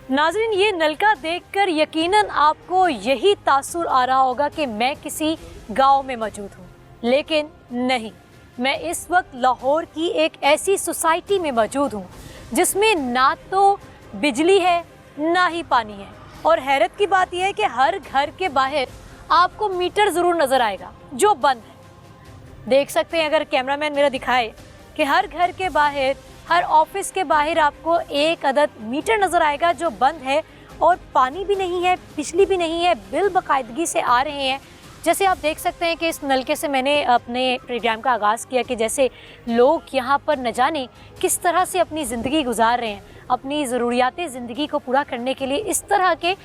नाज़रीन, ये नलका देखकर यकीनन आपको यही तासुर आ रहा होगा कि मैं किसी गांव में मौजूद हूँ, लेकिन नहीं, मैं इस वक्त लाहौर की एक ऐसी सोसाइटी में मौजूद हूँ जिसमें ना तो बिजली है ना ही पानी है। और हैरत की बात यह है कि हर घर के बाहर आपको मीटर ज़रूर नज़र आएगा जो बंद है। देख सकते हैं अगर कैमरामैन मेरा दिखाए कि हर घर के बाहर, हर ऑफिस के बाहर आपको एक अदद मीटर नज़र आएगा जो बंद है, और पानी भी नहीं है, बिजली भी नहीं है, बिल बाकायदगी से आ रहे हैं। जैसे आप देख सकते हैं कि इस नलके से मैंने अपने प्रोग्राम का आगाज़ किया कि जैसे लोग यहाँ पर न जाने किस तरह से अपनी ज़िंदगी गुजार रहे हैं, अपनी ज़रूरियात ज़िंदगी को पूरा करने के लिए इस तरह के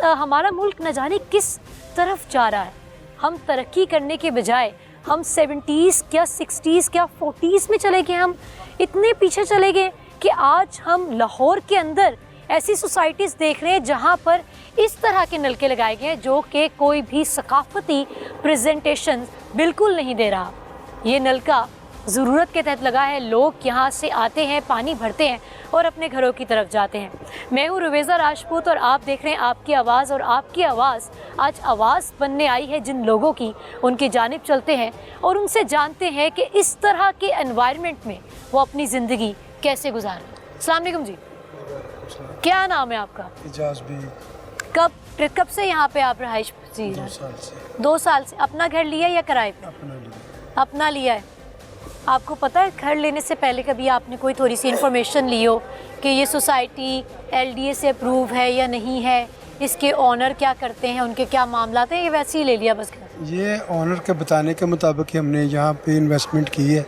हमारा मुल्क न जाने किस तरफ जा रहा है। हम तरक्की करने के बजाय हम 70s क्या 60s क्या 40s में चले गए, हम इतने पीछे चले गए कि आज हम लाहौर के अंदर ऐसी सोसाइटीज़ देख रहे हैं जहां पर इस तरह के नलके लगाए गए हैं जो कि कोई भी सकाफती प्रेजेंटेशन बिल्कुल नहीं दे रहा। ये नलका ज़रूरत के तहत लगा है, लोग यहाँ से आते हैं, पानी भरते हैं और अपने घरों की तरफ जाते हैं। मैं हूँ रुवेज़ा राजपूत और आप देख रहे हैं आपकी आवाज़, और आपकी आवाज़ आज आवाज़ बनने आई है जिन लोगों की। उनकी जानिब चलते हैं और उनसे जानते हैं कि इस तरह के एनवायरनमेंट में वो अपनी ज़िंदगी कैसे गुजारें। अस्सलाम वालेकुम जी, क्या नाम है आपका? इजाज़ भी। कब से यहाँ पे आप रहाइश पजीर हैं? 2 साल से। 2 साल से। अपना घर लिया या किराए पे? अपना लिया। अपना लिया है। आपको पता है घर लेने से पहले कभी आपने कोई थोड़ी सी इन्फॉर्मेशन ली हो कि ये सोसाइटी LDA से अप्रूव है या नहीं है, इसके ऑनर क्या करते हैं, उनके क्या मामला हैं, ये वैसे ही ले लिया बस घर? ये ऑनर के बताने के मुताबिक ही हमने यहाँ पे इन्वेस्टमेंट की है।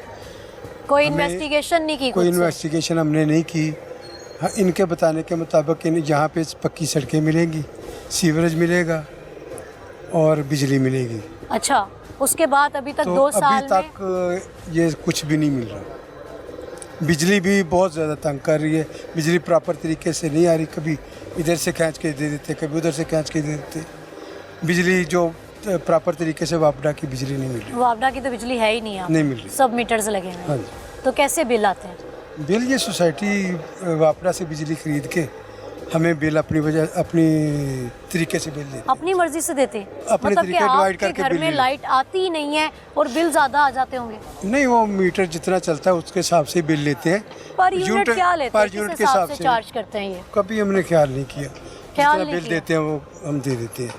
कोई इन्वेस्टिगेशन नहीं की? कोई इन्वेस्टिगेशन हमने नहीं की। हाँ, इनके बताने के मुताबिक यहाँ पे पक्की सड़कें मिलेंगी, सीवरेज मिलेगा और बिजली मिलेगी। अच्छा, उसके बाद अभी तक तो 2 साल अभी तक ये कुछ भी नहीं मिल रहा। बिजली भी बहुत ज़्यादा तंग कर रही है, बिजली प्रॉपर तरीके से नहीं आ रही, कभी इधर से खींच के दे देते, कभी उधर से खींच के दे देते। बिजली जो प्रॉपर तरीके से वापडा की बिजली नहीं मिल रही। वापडा की तो बिजली है ही नहीं, नहीं मिल रही, सब मीटर्स लगे हैं। हाँ जी। तो कैसे बिल आते हैं? बिल ये सोसाइटी वापडा से बिजली खरीद के हमें बिल अपनी तरीके से बिल देते, अपनी मर्जी से देते, अपने मतलब तरीके डिवाइड करके घर में लाइट आती ही नहीं है और बिल ज्यादा आ जाते होंगे? नहीं, वो मीटर जितना चलता है उसके हिसाब से बिल लेते हैं। पर यूनिट क्या लेते हैं, पर यूनिट किस के हिसाब से चार्ज करते हैं? ये कभी हमने ख्याल नहीं किया, ख्याल जितना नहीं बिल किया। देते हैं वो हम दे देते हैं।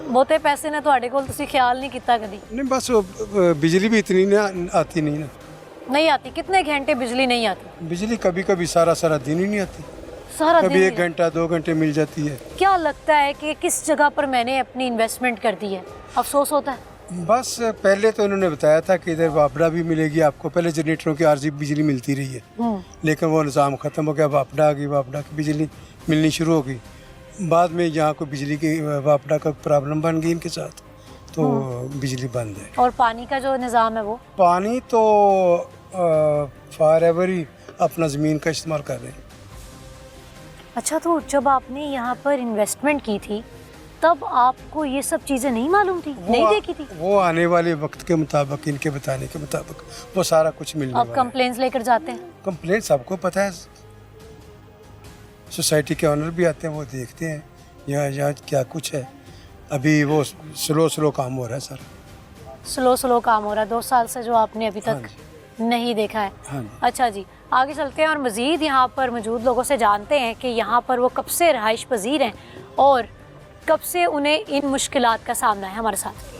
बहुते पैसे ने ਤੁਹਾਡੇ ਕੋਲ, ਤੁਸੀਂ ख्याल नहीं किया कभी? नहीं, बस वो बिजली भी इतनी ना आती नहीं ना। नहीं आती? कितने घंटे बिजली नहीं आती? बिजली कभी कभी सारा दिन ही नहीं आती, सारा कभी दिन 1 घंटा 2 घंटे मिल जाती है। क्या लगता है कि किस जगह पर मैंने अपनी इन्वेस्टमेंट कर दी है? अफसोस होता है? बस पहले तो इन्होंने बताया था कि इधर वापडा भी मिलेगी आपको, पहले जनरेटरों की आरजी बिजली मिलती रही है, लेकिन वो निज़ाम ख़त्म हो गया, वापडा आ गई, वापडा की बिजली मिलनी शुरू हो गई। बाद में यहाँ को बिजली की वापडा का प्रॉब्लम बन गई इनके साथ, तो बिजली बंद है। और पानी का जो निज़ाम है वो? पानी तो फॉर एवर ही अपना ज़मीन का इस्तेमाल कर रहे हैं। अच्छा, तो जब आपने यहाँ पर इन्वेस्टमेंट की थी तब आपको ये सब चीज़ें नहीं मालूम थी, नहीं देखी थी? वो आने वाले वक्त के मुताबिक, इनके बताने के मुताबिक वो सारा कुछ मिलने वाला है। अब कंप्लेंट्स लेकर जाते हैं? कंप्लेंट सबको पता है, सोसाइटी के ऑनर भी आते हैं, वो देखते हैं यहाँ क्या कुछ है। अभी वो स्लो काम हो रहा है सर, स्लो काम हो रहा है। 2 साल से जो आपने अभी तक नहीं देखा है। हाँ। अच्छा जी, आगे चलते हैं और मज़ीद यहाँ पर मौजूद लोगों से जानते हैं कि यहाँ पर वो कब से रहाइश पजीर हैं और कब से उन्हें इन मुश्किलात का सामना है। हमारे साथ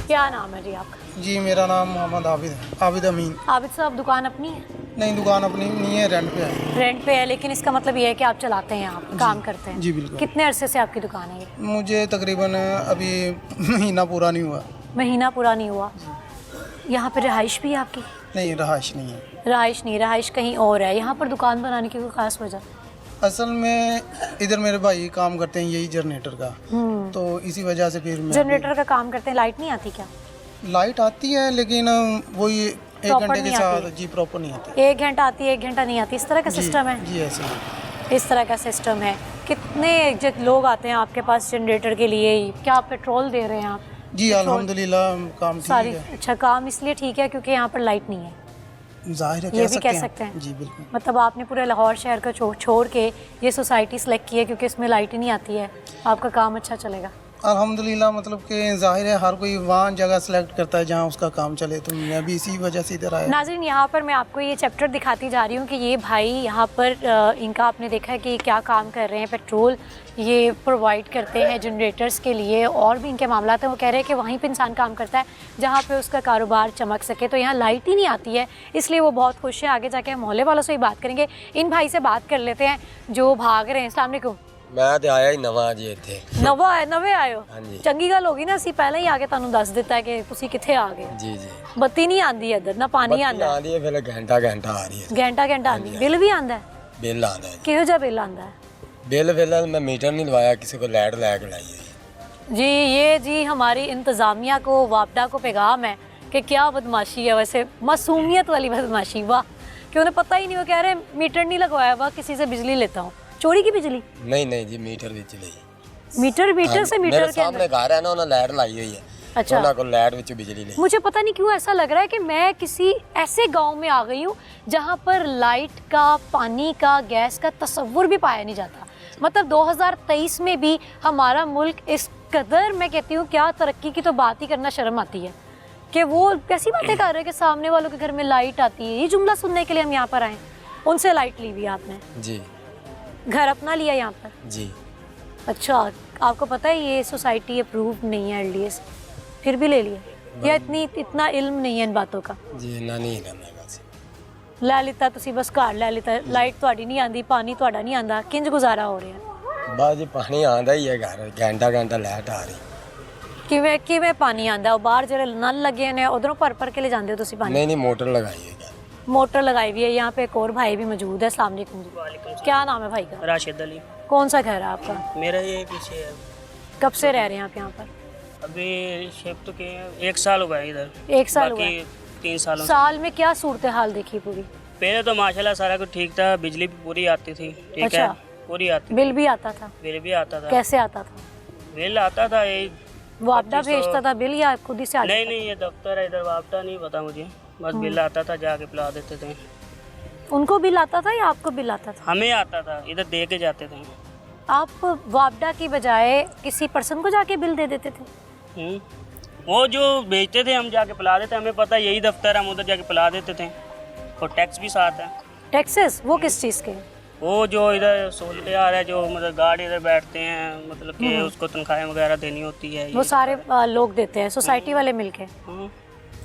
क्या नाम है जी आपका? जी, मेरा नाम मोहम्मद आबिद अमीन। आबिद साहब, दुकान अपनी है? नहीं, दुकान अपनी नहीं है, रेंट पे है। रेंट पे है, लेकिन इसका मतलब ये है कि आप चलाते हैं, यहाँ पर काम करते हैं? जी बिल्कुल। कितने अरसे से आपकी दुकान है ये? मुझे तकरीबन अभी महीना पूरा नहीं हुआ। महीना पूरा नहीं हुआ। यहाँ पर रहाइश भी है आपकी? नहीं, रहाइश नहीं है। रहाइश नहीं, रहाइश कहीं और है। यहाँ पर दुकान बनाने की कोई खास वजह? असल में इधर मेरे भाई काम करते हैं यही जनरेटर का, तो इसी वजह से फिर मैं जनरेटर का काम करते हैं। लाइट नहीं आती क्या? लाइट आती है लेकिन वही 1 घंटे के साथ। जी, प्रॉपर नहीं आती। 1 घंटा आती है, 1 घंटा नहीं आती, इस तरह का सिस्टम है? जी, ऐसे ही। इस तरह का सिस्टम है। कितने लोग आते हैं आपके पास जनरेटर के लिए? क्या आप पेट्रोल दे रहे हैं आप? जी अल्हम्दुलिल्लाह काम ठीक सारी है। अच्छा, काम इसलिए ठीक है क्योंकि यहाँ पर लाइट नहीं है, जाहिर है ये भी कह सकते हैं। जी बिल्कुल। मतलब आपने पूरे लाहौर शहर को छोड़ के ये सोसाइटी सेलेक्ट की है क्योंकि इसमें लाइट ही नहीं आती है, आपका काम अच्छा चलेगा। अल्हम्दुलिल्लाह मतलब कि जाहिर है हर कोई वहाँ जगह सेलेक्ट करता है जहाँ उसका काम चले, तो मैं भी इसी वजह से इधर आया। नाज़रीन, यहाँ पर मैं आपको ये चैप्टर दिखाती जा रही हूँ कि ये भाई यहाँ पर इनका आपने देखा है कि क्या काम कर रहे हैं। पेट्रोल ये प्रोवाइड करते हैं जनरेटर्स के लिए, और भी इनके मामला हैं। वो कह रहे हैं कि वहीं पे इंसान काम करता है जहाँ पे उसका कारोबार चमक सके, तो यहाँ लाइट ही नहीं आती है, इसलिए वो बहुत खुश हैं। आगे जाके हम मोहल्ले वालों से ही बात करेंगे। इन भाई से बात कर लेते हैं जो भाग रहे हैं। अस्सलाम वालेकुम। मैं तो आया ही नवा जी ਇੱਥੇ ਨਵੇਂ ਆਏ ਹੋ? ਹਾਂਜੀ। ਚੰਗੀ ਗੱਲ ਹੋ ਗਈ ਨਾ, ਅਸੀਂ ਪਹਿਲਾਂ ਹੀ ਆ ਕੇ ਤੁਹਾਨੂੰ ਦੱਸ ਦਿੱਤਾ ਹੈ ਕਿ ਤੁਸੀਂ ਕਿੱਥੇ ਆ ਗਏ। ਜੀ ਜੀ ਬੱਤੀ ਨਹੀਂ ਆਂਦੀ ਇੱਧਰ, ਨਾ ਪਾਣੀ ਆਂਦਾ, ਆਂਦੀ ਹੈ ਫਿਰ ਘੰਟਾ ਘੰਟਾ ਆ ਰਹੀ ਹੈ, ਘੰਟਾ ਆਂਦੀ। ਬਿੱਲ ਵੀ ਆਂਦਾ ਹੈ? ਬਿੱਲ ਆਂਦਾ ਹੈ। ਕਿਹੋ ਜਿਹਾ ਬਿੱਲ ਆਂਦਾ ਹੈ? ਬਿੱਲ ਫਿਲਹਾਲ ਮੈਂ ਮੀਟਰ ਨਹੀਂ ਲਵਾਇਆ, ਕਿਸੇ को लाइट ला के लाई है जी। ये जी हमारी इंतज़ामिया को, वापडा को पैगाम है कि क्या बदमाशी है, वैसे मासूमियत वाली बदमाशी। वाह, कि उन्हें पता ही नहीं। वो कह रहे हैं मीटर नहीं लगवाया, वाह किसी से बिजली लेता हूँ। चोरी की बिजली? नहीं जी, मीटर ਵਿੱਚ ਲਈ मीटर से मीटर मेरे के सामने अंदर। घर है ना, उन्होंने लाइट लाई हुई है। अच्छा। ਉਹਨਾਂ ਕੋਲ लाइट ਵਿੱਚ बिजली ਲਈ। मुझे पता नहीं क्यों ऐसा लग रहा है कि मैं किसी ऐसे गांव में आ गई हूँ जहाँ पर लाइट का, पानी का, गैस का तस्वुर भी पाया नहीं जाता। मतलब 2023 में भी हमारा मुल्क इस कदर, मैं कहती हूँ क्या तरक्की की तो बात ही करना शर्म आती है कि वो कैसी बातें कर रहे हैं कि सामने वालों के घर में लाइट आती है। ये जुमला सुनने के लिए हम यहाँ पर आए। उनसे लाइट ली हुई आपने? जी घर अपना लिया यहाँ पर? जी। अच्छा, आपको पता है ये सोसाइटी अप्रूव नहीं है LDS, फिर भी ले लिया? या इतना इल्म नहीं है इन बातों का? जी ਇੰਨਾ ਨਹੀਂ ਰਹਿੰਦਾ ਬਸ। ਲੈ ਲਿੱਤਾ ਤੁਸੀਂ, ਬਸ ਘਰ ਲੈ ਲਿੱਤਾ। ਲਾਈਟ ਤੁਹਾਡੀ ਨਹੀਂ ਆਂਦੀ, ਪਾਣੀ ਤੁਹਾਡਾ ਨਹੀਂ ਆਂਦਾ, ਕਿੰਜ ਗੁਜ਼ਾਰਾ ਹੋ ਰਿਹਾ? ਬਸ ਜੀ ਪਾਣੀ ਆਂਦਾ ਹੀ ਹੈ ਘਰ, ਘੰਟਾ ਘੰਟਾ ਲਾਈਟ ਆ ਰਹੀ। ਕਿਵੇਂ ਪਾਣੀ ਆਂਦਾ? ਉਹ ਬਾਹਰ ਜਿਹੜੇ ਨਲ ਲੱਗੇ ਨੇ ਉਧਰੋਂ ਭਰ ਕੇ ले ਜਾਂਦੇ हो ਤੁਸੀਂ पानी? नहीं मोटर लगाई है घर। मोटर लगाई हुई है। यहाँ पे एक और भाई भी मौजूद है। अस्सलाम वालेकुम जी। क्या नाम है भाई का? राशिद अली। कौन सा घर है आपका? मेरा ये पीछे है। कब से रह रहे हैं आप यहाँ पर? अभी शिफ्ट के 1 साल हुआ है इधर। 1 साल हुआ बाकी है। 3 सालों से। साल में क्या सूरत हाल देखी पूरी? पहले तो माशाल्लाह सारा कुछ ठीक था, बिजली भी पूरी आती थी, ठीक अच्छा। है, पूरी आती बिल भी आता था? बिल भी आता था। कैसे आता था? बिल आता था यही वो आपदा 2500 भेजता था बिल या खुद ही से आता नहीं ये दफ्तर है इधर, वापटा नहीं पता मुझे, बस बिल आता था, जाके पिला देते थे। था? उनको बिल आता था या आपको बिल आता था? हमें आता था, इधर दे के जाते थे। आप वापडा की बजाय किसी पर्सन को जाके बिल दे देते थे? वो जो बेचते थे हम जाके पिला देते, हमें पता यही दफ्तर है, हम उधर जाके पिला देते थे, और टैक्स भी साथ है। टैक्सेस वो किस चीज़ के? वो जो इधर सहूलतें आ रहा है, जो मतलब गार्ड इधर बैठते हैं, मतलब कि उसको तनख्वाहें वगैरह देनी होती है, वो सारे लोग देते हैं, सोसाइटी वाले मिलके? हाँ।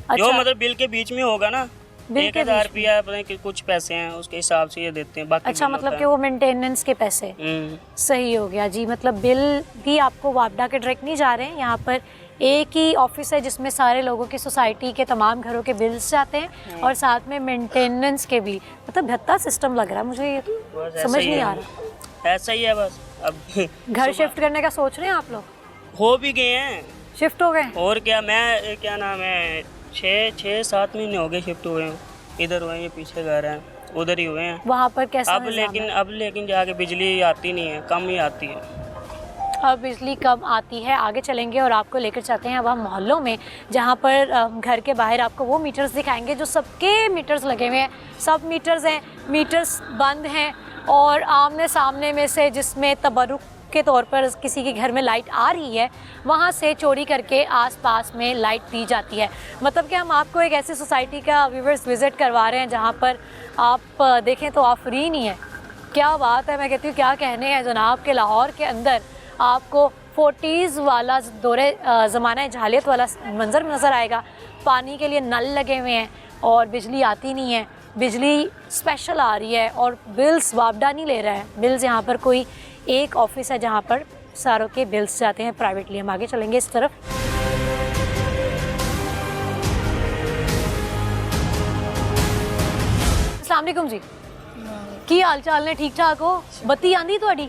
अच्छा। जो मतलब बिल के बीच में होगा ना, बिल के 1000 रुपया पता नहीं कि कुछ पैसे हैं, उसके हिसाब से ये देते हैं, बाकी अच्छा, बिल मतलब होता कि वो मेंटेनेंस के पैसे? है। सही हो गया जी। मतलब बिल भी आपको वापडा के डायरेक्ट नहीं जा रहे हैं, यहाँ पर एक ही ऑफिस है जिसमें सारे लोगों की सोसाइटी के तमाम घरों के बिल्स जाते हैं और साथ में मेंटेनेंस के भी। मतलब भत्ता सिस्टम लग रहा है मुझे, ये तो बस ऐसा समझ ही नहीं है। आ रहा। ऐसा ही है बस। अब घर शिफ्ट करने का सोच रहे हैं आप लोग? हो भी गए हैं, शिफ्ट हो गए? और क्या, मैं क्या नाम है 6-7 महीने हो गए शिफ्ट हुए हैं, इधर हुए हैं, ये पीछे घर है, उधर ही हुए हैं। वहाँ पर कैसा अब लेकिन जाके बिजली आती नहीं है, कम ही आती है। अब बिजली कम आती है। आगे चलेंगे और आपको लेकर चलते हैं अब हम मोहल्लों में, जहाँ पर घर के बाहर आपको वो मीटर्स दिखाएंगे जो सबके मीटर्स लगे हुए हैं। सब मीटर्स हैं, मीटर्स बंद हैं, और आमने सामने में से जिसमें तबरुक के तौर पर किसी के घर में लाइट आ रही है, वहाँ से चोरी करके आसपास में लाइट दी जाती है। मतलब कि हम आपको एक ऐसी सोसाइटी का व्यूअर्स विज़िट करवा रहे हैं जहाँ पर आप देखें तो आफरीन ही है। क्या बात है, मैं कहती हूँ क्या कहने हैं जनाब के लाहौर के अंदर आपको 40s वाला दौरे ज़माना जहालियत वाला मंज़र नज़र आएगा। पानी के लिए नल लगे हुए हैं और बिजली आती नहीं है, बिजली स्पेशल आ रही है, और बिल्स वापडा नहीं ले रहा है। बिल्स यहाँ पर कोई एक ऑफिस है जहाँ पर सारों के बिल्स जाते हैं प्राइवेटली। हम आगे चलेंगे इस तरफ। अस्सलाम वालेकुम जी, की हाल चाल ने? ठीक ठाक हो? बत्ती आंदी थोड़ी?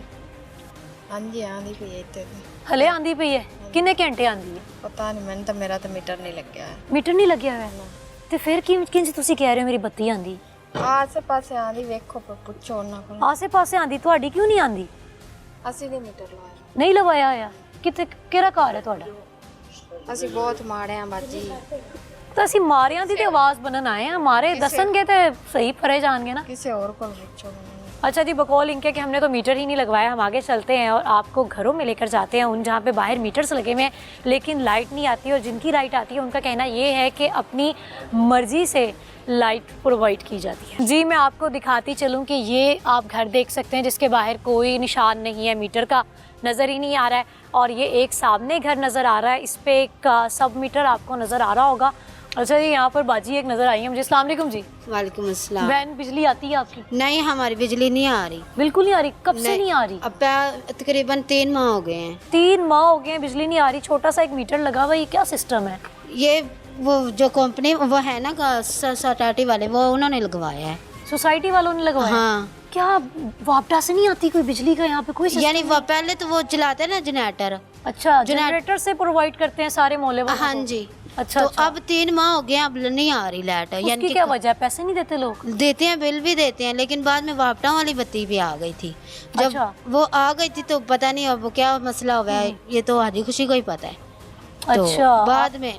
हाँ जी आंधी पई है इत्थे ते। हले आंदी पई है? किन्ने घंटे आंदी है? पता नहीं, मैंने तो मेरा तो मीटर नहीं लग गया है। मीटर नहीं लग्या हुआ है ते फिर किंज तुसी कह रहे हो मेरी बत्ती आंदी? आसे पासे आंधी वेखो पर पुछो ना को। आसे पासे आंदी, ਤੁਹਾਡੀ क्यों नहीं आंदी? ਅਸੀਂ ਨਹੀਂ ਮੀਟਰ ਲਵਾਇਆ। नहीं लवाया होया? किते केड़ा घर है ਤੁਹਾਡਾ? ਅਸੀਂ ਬਹੁਤ ਮਾੜੇ ਆ ਬਾਜੀ ਤਾਂ ਅਸੀਂ ਮਾਰਿਆਂ ਦੀ ਤੇ ਆਵਾਜ਼ ਬਣਨ ਆਏ ਆ, ਮਾਰੇ ਦੱਸਣਗੇ ਤੇ ਸਹੀ ਫਰੇ ਜਾਣਗੇ ना। ਕਿਸੇ ਹੋਰ ਕੋਲ ਪੁੱਛੋ ਮੈਨੂੰ। अच्छा जी, बकौल इनके कि हमने तो मीटर ही नहीं लगवाया, हम आगे चलते हैं और आपको घरों में लेकर जाते हैं उन जहाँ पे बाहर मीटर्स लगे हुए हैं लेकिन लाइट नहीं आती, और जिनकी लाइट आती है उनका कहना ये है कि अपनी मर्ज़ी से लाइट प्रोवाइड की जाती है। जी मैं आपको दिखाती चलूँ कि ये आप घर देख सकते हैं जिसके बाहर कोई निशान नहीं है, मीटर का नज़र ही नहीं आ रहा है, और ये एक सामने घर नज़र आ रहा है, इस पर एक सब मीटर आपको नज़र आ रहा होगा। अच्छा जी, यहाँ पर बाजी एक नज़र आई है मुझे। अस्सलाम वालेकुम जी। वालेकुम अस्सलाम। वैन बिजली आती है आपकी? नहीं, हमारी बिजली नहीं आ रही। बिल्कुल नहीं आ रही? कब से नहीं आ रही? अब तकरीबन 3 माह हो गए हैं। 3 माह हो गए हैं बिजली नहीं आ रही, छोटा सा एक मीटर लगा हुआ, ये क्या सिस्टम है? ये वो जो कंपनी वो है ना सोसाइटी वाले, वो उन्होंने लगवाया है। सोसाइटी वालों ने लगवाया? हाँ। क्या वापडा से नहीं आती कोई बिजली का यहाँ पे कोई system? यानी वो पहले तो वो चलाते ना जनरेटर। अच्छा, जनरेटर से प्रोवाइड करते हैं सारे मोहल्ले वालों को? हाँ जी। अच्छा, तो अच्छा। अब 3 माह हो गए, अब नहीं आ रही लाइट। उसकी क्या वजह है? पैसे नहीं देते लोग? देते हैं, बिल भी देते हैं, लेकिन बाद में वापटा वाली बत्ती भी आ गई थी। जब अच्छा। वो आ गई थी तो पता नहीं अब क्या मसला हुआ है, ये तो हाजी खुशी को ही पता है। तो अच्छा, बाद में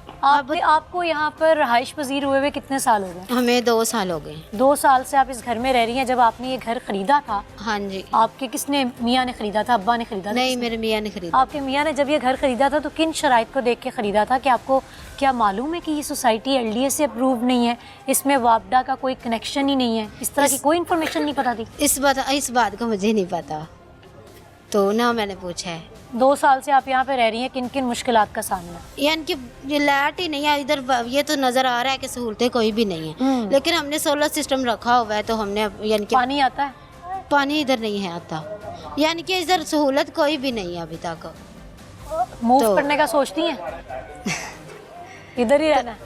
आपको यहाँ पर रहाइश पजीर हुए कितने साल हो गए? हमें 2 साल हो गए। 2 साल से आप इस घर में रह रही हैं। जब आपने ये घर खरीदा था, हाँ जी। आपके किसने, मियाँ ने खरीदा था, अब्बा ने खरीदा था? नहीं, मेरे मियाँ ने खरीदा। आपके मियाँ ने जब ये घर खरीदा था तो किन शराइत को देख के खरीदा था? कि आपको क्या मालूम है कि ये सोसाइटी LDA से अप्रूव नहीं है, इसमें वापडा का कोई कनेक्शन ही नहीं है, इस तरह की कोई इन्फॉर्मेशन नहीं पता थी? इस बात का मुझे नहीं पता, तो ना मैंने पूछा है। 2 साल से आप यहाँ पे रह रही हैं, किन किन मुश्किलात का सामना? यानी कि ये लाइट ही नहीं है इधर। ये तो नजर आ रहा है कि सहूलतें कोई भी नहीं है, लेकिन हमने सोलर सिस्टम रखा हुआ है, तो हमने यानी कि पानी आता है? पानी इधर नहीं है आता, यानी कि इधर सहूलत कोई भी नहीं है अभी तक। मूव तो- करने का सोचती हैं? इधर ही रहना है?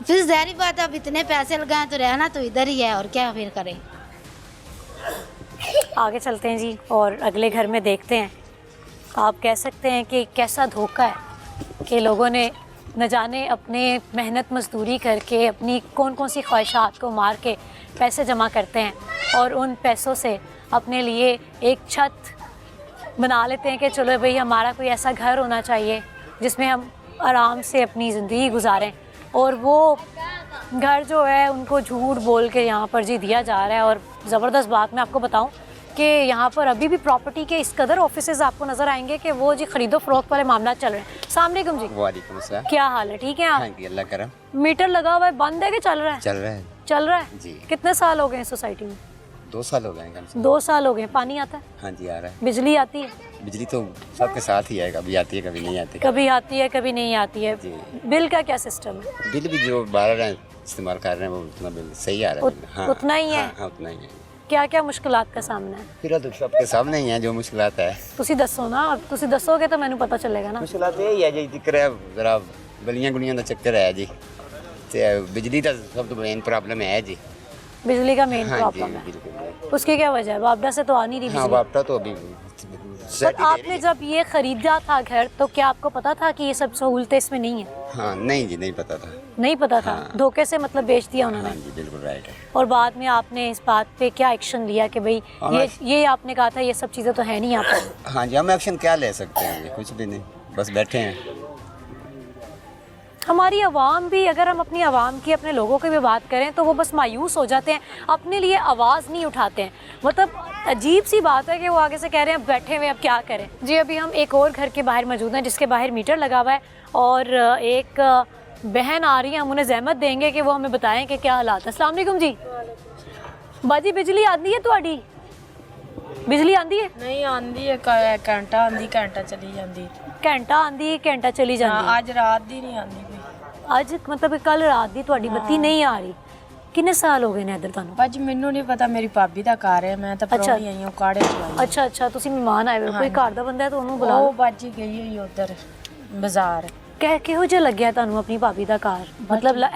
फिर ज़ाहिर बात है, अब इतने पैसे लगाए तो रहना तो इधर ही है, और क्या फिर करें। आगे चलते हैं जी और अगले घर में देखते हैं। आप कह सकते हैं कि कैसा धोखा है कि लोगों ने न जाने अपने मेहनत मजदूरी करके अपनी कौन कौन सी ख्वाहिशात को मार के पैसे जमा करते हैं, और उन पैसों से अपने लिए एक छत बना लेते हैं कि चलो भाई हमारा कोई ऐसा घर होना चाहिए जिसमें हम आराम से अपनी ज़िंदगी गुजारें, और वो घर जो है उनको झूठ बोल के यहाँ पर जी दिया जा रहा है। और ज़बरदस्त बात मैं आपको बताऊँ कि यहाँ पर अभी भी प्रॉपर्टी के इस कदर ऑफिसेज आपको नज़र आएंगे कि वो जी खरीदो फरोख्त वाले मामला चल रहे हैं। अस्सलाम वालेकुम जी। वालेकुम सलाम। क्या हाल है? ठीक है आप? हाँ जी, अल्लाह करम। मीटर लगा हुआ है, बंद है कि चल रहा है? चल रहा है। चल रहा है जी। कितने साल हो गए हैं सोसाइटी में? 2 साल हो गए हैं कम से। 2 साल हो गए। पानी आता है? हाँ जी, आ रहा है। बिजली आती है? बिजली तो सबके साथ ही है, कभी आती है कभी नहीं आती। कभी आती है कभी नहीं आती है। जी। बिल का क्या सिस्टम है? बिल भी जो 12 इस्तेमाल कर रहे हैं वो उतना बिल सही आ रहा है। हाँ, उतना ही है? हाँ, उतना ही है। क्या क्या मुश्किलात का सामना है? फिर तो सबके सामने ही है जो मुश्किलात है। ਤੁਸੀਂ ਦੱਸੋ ਨਾ, ਤੁਸੀਂ ਦੱਸੋਗੇ ਤਾਂ ਮੈਨੂੰ ਪਤਾ ਚੱਲੇਗਾ ਨਾ। मुश्किलात यही है जी, दिक्कत है जरा गलियां गुलियां का चक्कर है जी, ते बिजली का सब तो मेन प्रॉब्लम है जी। बिजली का मेन हाँ जी, प्रॉब्लम है। बिल्कुल। उसकी क्या वजह है? वापडा से तो आ नहीं रही हाँ, बिजली। वापटा तो अभी पर आपने जब ये खरीदा था घर तो क्या आपको पता था कि ये सब सहूलतें इसमें नहीं है? हाँ, नहीं जी, नहीं पता था। नहीं पता था? हाँ। धोखे से मतलब बेच दिया उन्होंने? हाँ जी, बिल्कुल राइट है। और बाद में आपने इस बात पे क्या एक्शन लिया कि भाई ये आपने कहा था ये सब चीज़ें तो है नहीं यहाँ पर? हाँ जी, हम एक्शन क्या ले सकते हैं? कुछ भी नहीं, बस बैठे हैं। हमारी आवाम भी, अगर हम अपनी आवाम की, अपने लोगों की भी बात करें तो वो बस मायूस हो जाते हैं, अपने लिए आवाज़ नहीं उठाते हैं। मतलब अजीब सी बात है कि वो आगे से कह रहे हैं बैठे हुए अब क्या करें। जी अभी हम एक और घर के बाहर मौजूद हैं जिसके बाहर मीटर लगा हुआ है, और एक बहन आ रही है, हम उन्हें जहमत देंगे कि वो हमें बताएं कि क्या हालात है। अस्सलाम वालेकुम जी। बाजी बिजली आती है ਤੁਹਾਡੀ? बिजली आती है? नहीं आंदी है, घंटा आंदी घंटा चली जाती। घंटा आंदी घंटा चली जाती है। आज रात दी नहीं आंदी पई। ਅੱਜ मतलब कल रात दी ਤੁਹਾਡੀ ਬੱਤੀ नहीं आ रही। किन्ने साल हो गए ने इधर ਤੁਹਾਨੂੰ? भाजी मैनू नहीं पता, मेरी भाभी का घर है, मैं तो परौनी आई हूं काड़े च आई। अच्छा अच्छा, ਤੁਸੀਂ ਮਹਿਮਾਨ ਆਏ ਹੋ, ਕੋਈ ਘਰ ਦਾ ਬੰਦਾ ਹੈ ਤਾਂ ਉਹਨੂੰ ਬੁਲਾ ਲਓ। ਉਹ ਬਾਜੀ ਗਈ ਹੋਈ ਉਧਰ ਬਾਜ਼ਾਰ। ਕਿਹੋ ਜਿਹਾ ਲੱਗਿਆ ਤੁਹਾਨੂੰ ਆਪਣੀ ਭਾਬੀ ਦਾ ਘਰ? ਮਤਲਬ